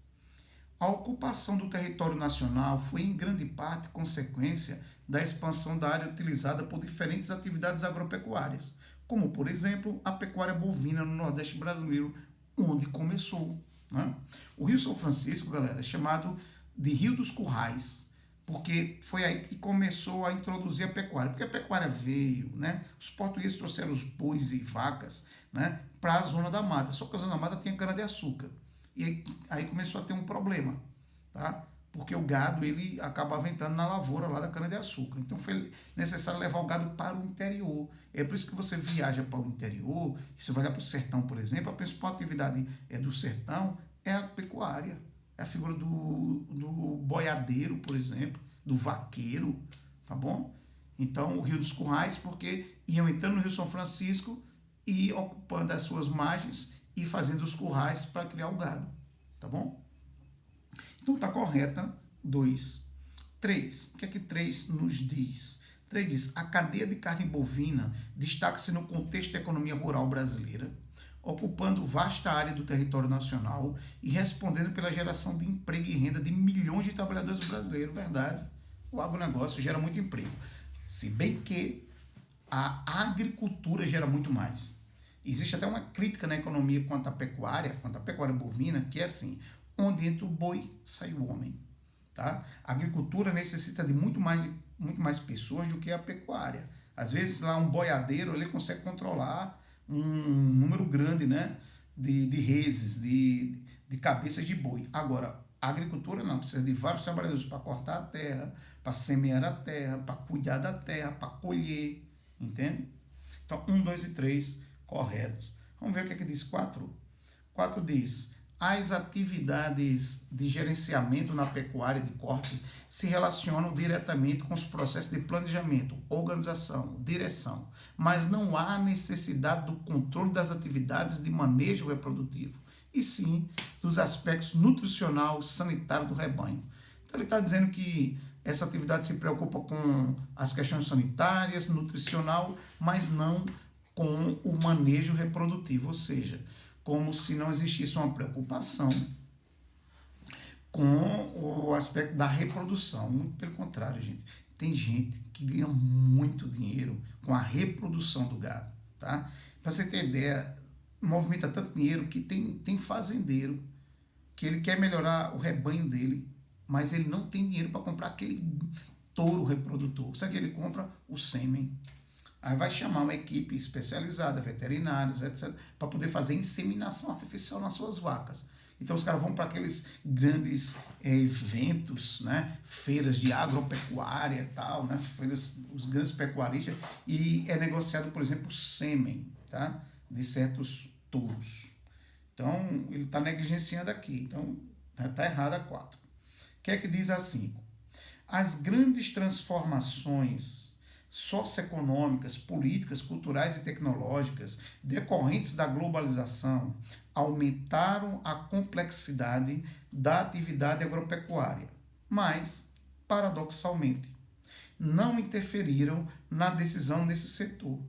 A ocupação do território nacional foi em grande parte consequência da expansão da área utilizada por diferentes atividades agropecuárias, como, por exemplo, a pecuária bovina no Nordeste brasileiro, onde começou. Né? O Rio São Francisco, galera, é chamado de Rio dos Currais, porque foi aí que começou a introduzir a pecuária. Porque a pecuária veio, né? Os portugueses trouxeram os bois e vacas, né, para a zona da mata. Só que a zona da mata tinha cana-de-açúcar. E aí começou a ter um problema, tá? Porque o gado ele acabava entrando na lavoura lá da cana-de-açúcar. Então foi necessário levar o gado para o interior. É por isso que você viaja para o interior, e você vai lá para o sertão, por exemplo, a principal atividade do sertão é a pecuária. É a figura do boiadeiro, por exemplo, do vaqueiro, tá bom? Então, o Rio dos Currais, porque iam entrando no Rio São Francisco e ocupando as suas margens e fazendo os currais para criar o gado, tá bom? Então, tá correta 2. 3. O que é que 3 nos diz? 3 diz, a cadeia de carne bovina destaca-se no contexto da economia rural brasileira, ocupando vasta área do território nacional e respondendo pela geração de emprego e renda de milhões de trabalhadores brasileiros. Verdade, o agronegócio gera muito emprego, se bem que a agricultura gera muito mais. Existe até uma crítica na economia quanto à pecuária bovina, que é assim, onde entra o boi, sai o homem. Tá? A agricultura necessita de muito mais pessoas do que a pecuária. Às vezes, lá um boiadeiro ele consegue controlar um número grande, né, de reses, de cabeças de boi. Agora, a agricultura não, precisa de vários trabalhadores para cortar a terra, para semear a terra, para cuidar da terra, para colher, entende? Então, 1, 2 e 3, corretos. Vamos ver o que é que diz 4. 4 diz, as atividades de gerenciamento na pecuária de corte se relacionam diretamente com os processos de planejamento, organização, direção, mas não há necessidade do controle das atividades de manejo reprodutivo, e sim dos aspectos nutricional e sanitário do rebanho. Então ele está dizendo que essa atividade se preocupa com as questões sanitárias, nutricional, mas não com o manejo reprodutivo, ou seja, como se não existisse uma preocupação com o aspecto da reprodução. Muito pelo contrário, gente. Tem gente que ganha muito dinheiro com a reprodução do gado. Tá? Para você ter ideia, movimenta tanto dinheiro que tem fazendeiro que ele quer melhorar o rebanho dele, mas ele não tem dinheiro para comprar aquele touro reprodutor. Sabe que ele compra? O sêmen. Aí vai chamar uma equipe especializada, veterinários, etc., para poder fazer inseminação artificial nas suas vacas. Então os caras vão para aqueles grandes eventos, né? Feiras de agropecuária e tal, né? Feiras, os grandes pecuaristas, e é negociado, por exemplo, o sêmen, tá? De certos touros. Então ele está negligenciando aqui. Então está errado a 4. O que é que diz a 5? As grandes transformações socioeconômicas, políticas, culturais e tecnológicas decorrentes da globalização aumentaram a complexidade da atividade agropecuária, mas, paradoxalmente, não interferiram na decisão desse setor.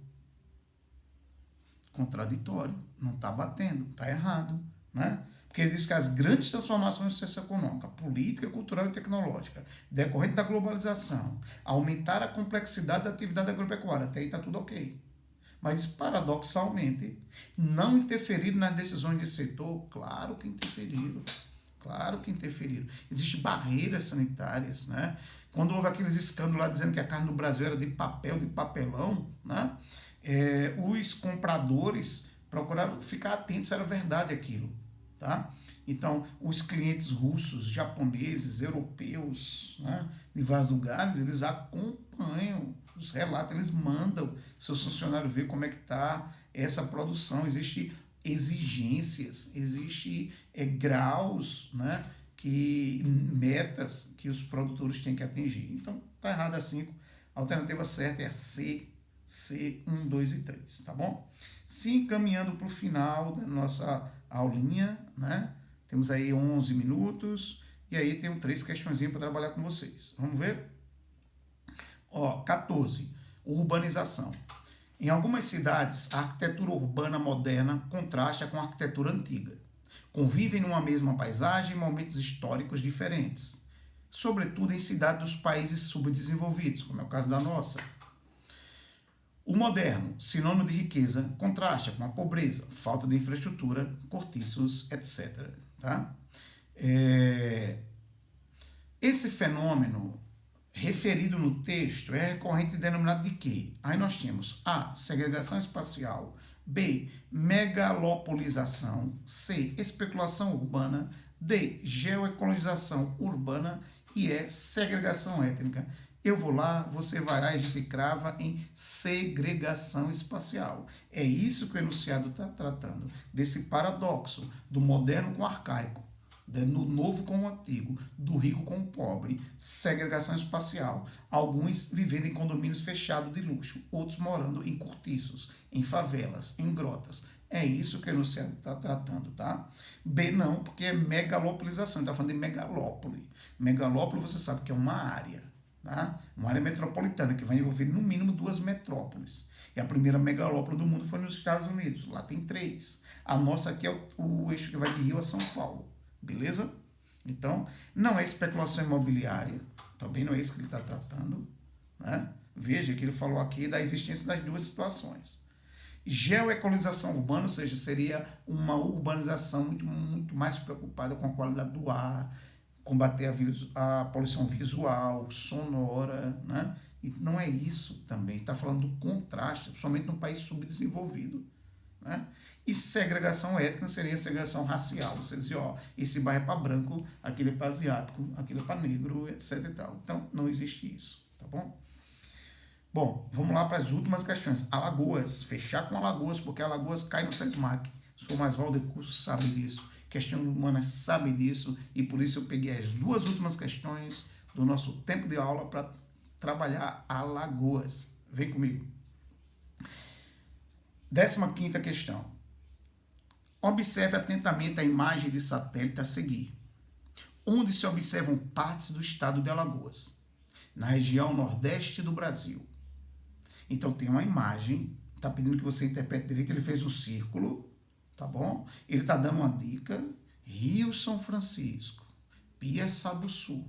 Contraditório, não está batendo, está errado, né? Porque ele diz que as grandes transformações socioeconômicas, política, cultural e tecnológica, decorrente da globalização, aumentaram a complexidade da atividade agropecuária. Até aí está tudo ok. Mas, paradoxalmente, não interferiram nas decisões de setor? Claro que interferiram. Claro que interferiram. Existem barreiras sanitárias, né? Quando houve aqueles escândalos lá dizendo que a carne do Brasil era de papel, de papelão, né? Os compradores procuraram ficar atentos se era verdade aquilo. Tá? Então, os clientes russos, japoneses, europeus, né, de vários lugares, eles acompanham os relatos, eles mandam seus funcionários ver como é que está essa produção. Existem exigências, existem graus, né, metas que os produtores têm que atingir. Então, está errado a 5. A alternativa certa é a C, 1, 2 e 3, tá bom? Se encaminhando para o final da nossa aulinha, né? Temos aí 11 minutos e aí tenho 3 questõezinhas para trabalhar com vocês. Vamos ver? 14. Urbanização. Em algumas cidades, a arquitetura urbana moderna contrasta com a arquitetura antiga. Convivem numa mesma paisagem em momentos históricos diferentes, sobretudo em cidades dos países subdesenvolvidos, como é o caso da nossa. O moderno, sinônimo de riqueza, contrasta com a pobreza, falta de infraestrutura, cortiços, etc. Tá? Esse fenômeno referido no texto é recorrente e denominado de quê? Aí nós temos A, segregação espacial, B, megalopolização, C, especulação urbana, D, geoecologização urbana e E, segregação étnica. Eu vou lá, você vai lá e a gente crava em segregação espacial. É isso que o enunciado está tratando, desse paradoxo do moderno com o arcaico, do novo com o antigo, do rico com o pobre, segregação espacial. Alguns vivendo em condomínios fechados de luxo, outros morando em cortiços, em favelas, em grotas. É isso que o enunciado está tratando, tá? B não, porque é megalopolização, ele está falando de megalópole. Megalópole você sabe que é uma área, tá? Uma área metropolitana que vai envolver no mínimo 2 metrópoles. E a primeira megalópole do mundo foi nos Estados Unidos, lá tem 3. A nossa aqui é o eixo que vai de Rio a São Paulo. Beleza? Então, não é especulação imobiliária, também não é isso que ele está tratando. Né? Veja que ele falou aqui da existência das duas situações. Geoecologização urbana, ou seja, seria uma urbanização muito mais preocupada com a qualidade do ar, combater a poluição visual, sonora, né? E não é isso também, está falando do contraste, principalmente num país subdesenvolvido. Né? E segregação étnica seria segregação racial. Você dizia, ó, esse bairro é para branco, aquele é para asiático, aquele é para negro, etc. E tal. Então, não existe isso, tá bom? Bom, vamos lá para as últimas questões. Alagoas, fechar com Alagoas, porque Alagoas cai no SESMAC. Sou mais Valder Curso sabe disso. Questão humana sabe disso, e por isso eu peguei as duas últimas questões do nosso tempo de aula para trabalhar Alagoas. Vem comigo. 15ª questão. Observe atentamente a imagem de satélite a seguir, onde se observam partes do estado de Alagoas, na região nordeste do Brasil. Então tem uma imagem, está pedindo que você interprete direito, ele fez um círculo, tá bom? Ele está dando uma dica, Rio São Francisco, Piaçabuçu.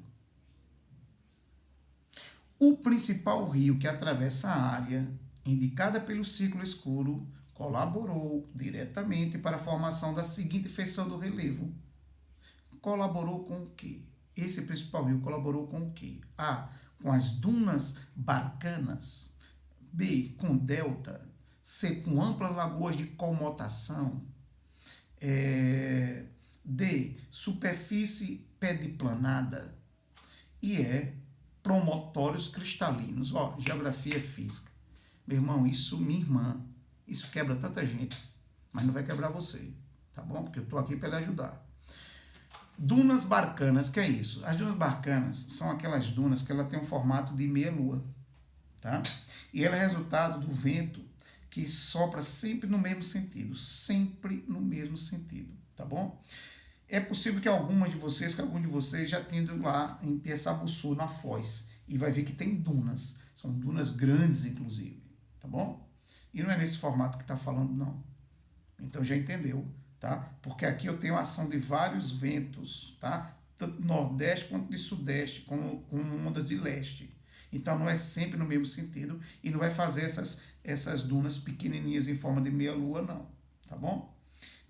O principal rio que atravessa a área indicada pelo círculo escuro, colaborou diretamente para a formação da seguinte feição do relevo. Colaborou com o quê? Esse principal rio colaborou com o quê? A, com as dunas barcanas. B, com delta. C, com amplas lagoas de comotação. D, superfície pediplanada. E E, promontórios cristalinos. Ó, geografia física. Meu irmão, isso, minha irmã, isso quebra tanta gente, mas não vai quebrar você, tá bom? Porque eu estou aqui para lhe ajudar. Dunas barcanas, que é isso? As dunas barcanas são aquelas dunas que ela tem um formato de meia-lua, tá? E ela é resultado do vento que sopra sempre no mesmo sentido, tá bom? É possível que alguns de vocês já tenham ido lá em Piaçabuçu, na Foz, e vai ver que tem dunas, são dunas grandes, inclusive. Tá bom? E não é nesse formato que está falando, não. Então já entendeu, tá? Porque aqui eu tenho a ação de vários ventos, tá? Tanto nordeste quanto de sudeste, com ondas de leste. Então não é sempre no mesmo sentido e não vai fazer essas dunas pequenininhas em forma de meia-lua, não. Tá bom?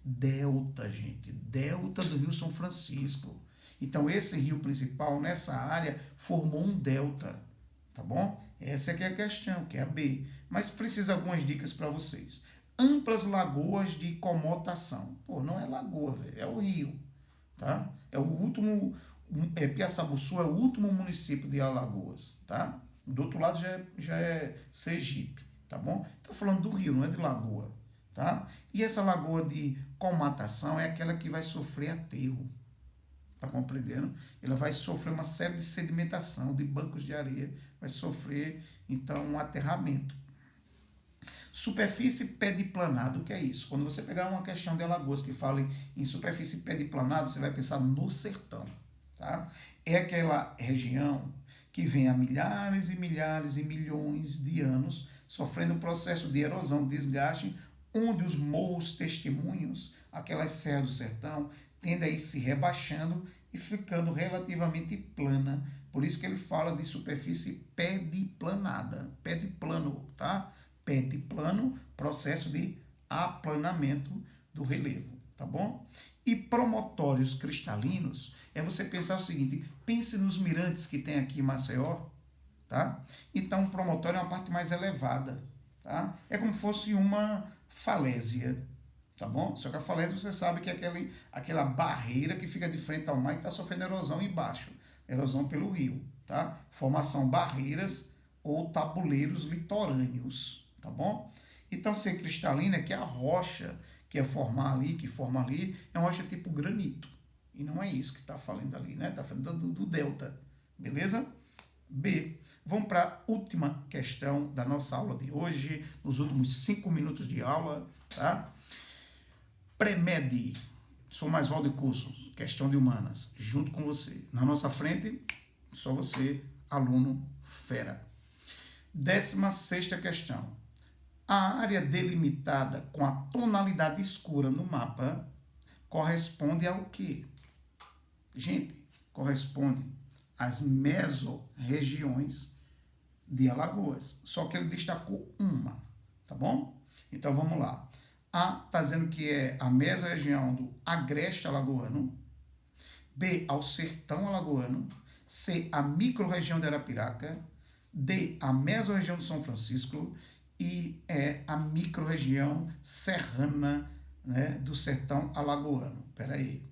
Delta, gente. Delta do Rio São Francisco. Então esse rio principal, nessa área, formou um delta. Tá bom? Essa é a questão, que é a B. Mas precisa algumas dicas para vocês. Amplas lagoas de comotação. Pô, não é lagoa, velho, é o rio. Tá? É o último, Piaçabuçu é o último município de Alagoas. Tá? Do outro lado já é Sergipe. Tá bom? Estou falando do rio, não é de lagoa. Tá? E essa lagoa de comatação é aquela que vai sofrer aterro. Está compreendendo? Ela vai sofrer uma série de sedimentação, de bancos de areia, vai sofrer, então, um aterramento. Superfície pediplanada, o que é isso? Quando você pegar uma questão de Alagoas que fala em superfície pediplanada, você vai pensar no sertão. Tá? É aquela região que vem há milhares e milhares e milhões de anos sofrendo um processo de erosão, desgaste, onde os morros testemunhos, aquelas serras do sertão, tendem a ir se rebaixando e ficando relativamente plana. Por isso que ele fala de superfície pediplanada, pediplano, tá? Pediplano, processo de aplanamento do relevo, tá bom? E promontórios cristalinos é você pensar o seguinte, pense nos mirantes que tem aqui em Maceió, tá? Então, o promontório é uma parte mais elevada, tá? É como se fosse uma falésia, tá bom? Só que a falésia você sabe que é aquela barreira que fica de frente ao mar e está sofrendo erosão embaixo, erosão pelo rio, tá? Formação barreiras ou tabuleiros litorâneos, tá bom? Então, ser cristalina é que a rocha que forma ali, é uma rocha tipo granito. E não é isso que está falando ali, né? Está falando do delta, beleza? B. Vamos para a última questão da nossa aula de hoje, nos últimos 5 minutos de aula, tá? Premede, sou mais Valde Cursos, questão de humanas, junto com você. Na nossa frente, só você, aluno fera. 16ª questão. A área delimitada com a tonalidade escura no mapa corresponde ao quê? Gente, corresponde às mesorregiões de Alagoas. Só que ele destacou uma, tá bom? Então vamos lá. A está dizendo que é a mesorregião do Agreste Alagoano. B, ao Sertão Alagoano. C, a microrregião de Arapiraca. D, a mesorregião do São Francisco. E é a microrregião serrana, né, do Sertão Alagoano. Espera aí.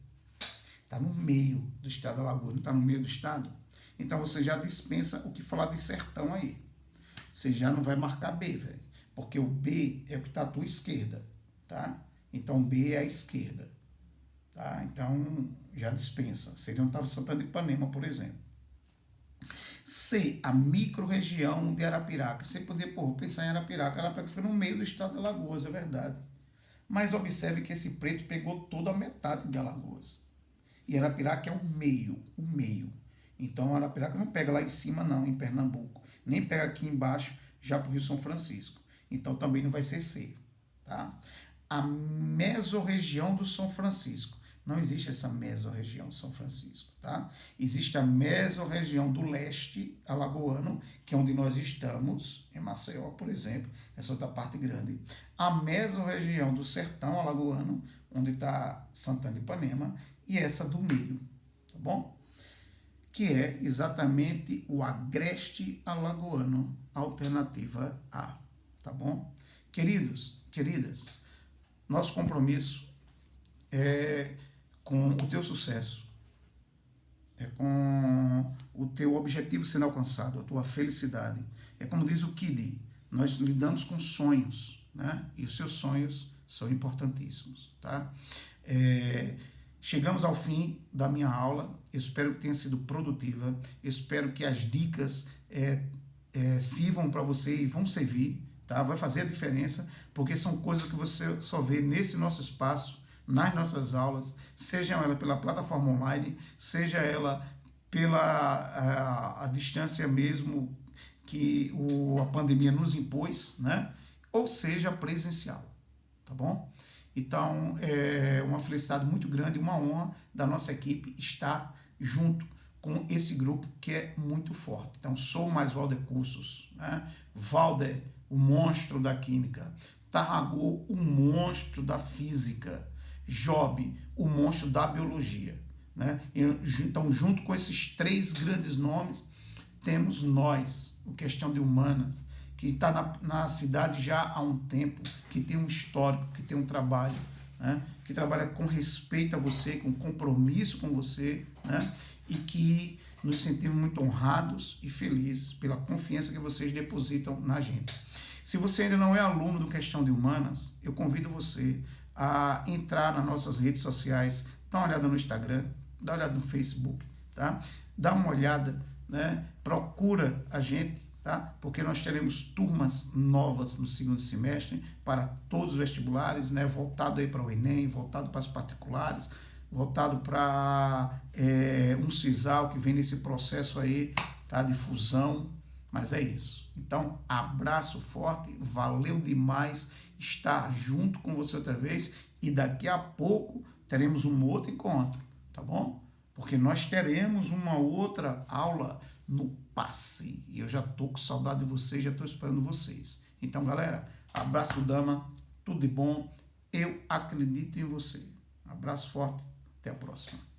Está no meio do estado alagoano, está no meio do estado. Então você já dispensa o que falar de sertão aí. Você já não vai marcar B, velho. Porque o B é o que está à tua esquerda, tá? Então B é a esquerda, tá? Então já dispensa. Seria onde estava Santana de Ipanema, por exemplo. C, a microrregião de Arapiraca. Você poderia pensar em Arapiraca. Arapiraca foi no meio do estado de Alagoas, é verdade. Mas observe que esse preto pegou toda a metade de Alagoas. E Arapiraca é o meio, o meio. Então Arapiraca não pega lá em cima não, em Pernambuco. Nem pega aqui embaixo, já para o Rio São Francisco. Então também não vai ser C, tá? A mesorregião do São Francisco. Não existe essa mesorregião do São Francisco, tá? Existe a mesorregião do leste alagoano, que é onde nós estamos, em Maceió, por exemplo, essa outra parte grande. A mesorregião do sertão alagoano, onde está Santana de Ipanema, e essa do meio, tá bom? Que é exatamente o Agreste Alagoano, alternativa A, tá bom? Queridos, queridas, nosso compromisso é com o teu sucesso, é com o teu objetivo sendo alcançado, a tua felicidade. É como diz o Kid, nós lidamos com sonhos, né? E os seus sonhos são importantíssimos, tá? Chegamos ao fim da minha aula, eu espero que tenha sido produtiva, eu espero que as dicas sirvam para você e vão servir, tá? Vai fazer a diferença, porque são coisas que você só vê nesse nosso espaço, nas nossas aulas, seja ela pela plataforma online, seja ela pela a distância mesmo que a pandemia nos impôs, né? Ou seja presencial, tá bom? Então, é uma felicidade muito grande, uma honra da nossa equipe estar junto com esse grupo que é muito forte. Então, sou mais Valder Cursos, né? Valder, o monstro da química, Tarragô, o monstro da física, Job, o monstro da biologia, né? Então, junto com esses 3 grandes nomes, temos nós, o Questão de Humanas, que está na cidade já há um tempo, que tem um histórico, que tem um trabalho, né? Que trabalha com respeito a você, com compromisso com você, né? E que nos sentimos muito honrados e felizes pela confiança que vocês depositam na gente. Se você ainda não é aluno do Questão de Humanas, eu convido você a entrar nas nossas redes sociais, dá uma olhada no Instagram, dá uma olhada no Facebook, tá? Dá uma olhada, né? Procura a gente, tá? Porque nós teremos turmas novas no segundo semestre para todos os vestibulares, né? Voltado aí para o Enem, voltado para os particulares, voltado para um sisal que vem nesse processo aí, tá? De fusão, Mas é isso. Então, abraço forte, valeu demais estar junto com você outra vez e daqui a pouco teremos um outro encontro, tá bom? Porque nós teremos uma outra aula no passe e eu já tô com saudade de vocês, já tô esperando vocês. Então, galera, abraço do Dama, tudo de bom, eu acredito em você. Abraço forte, até a próxima.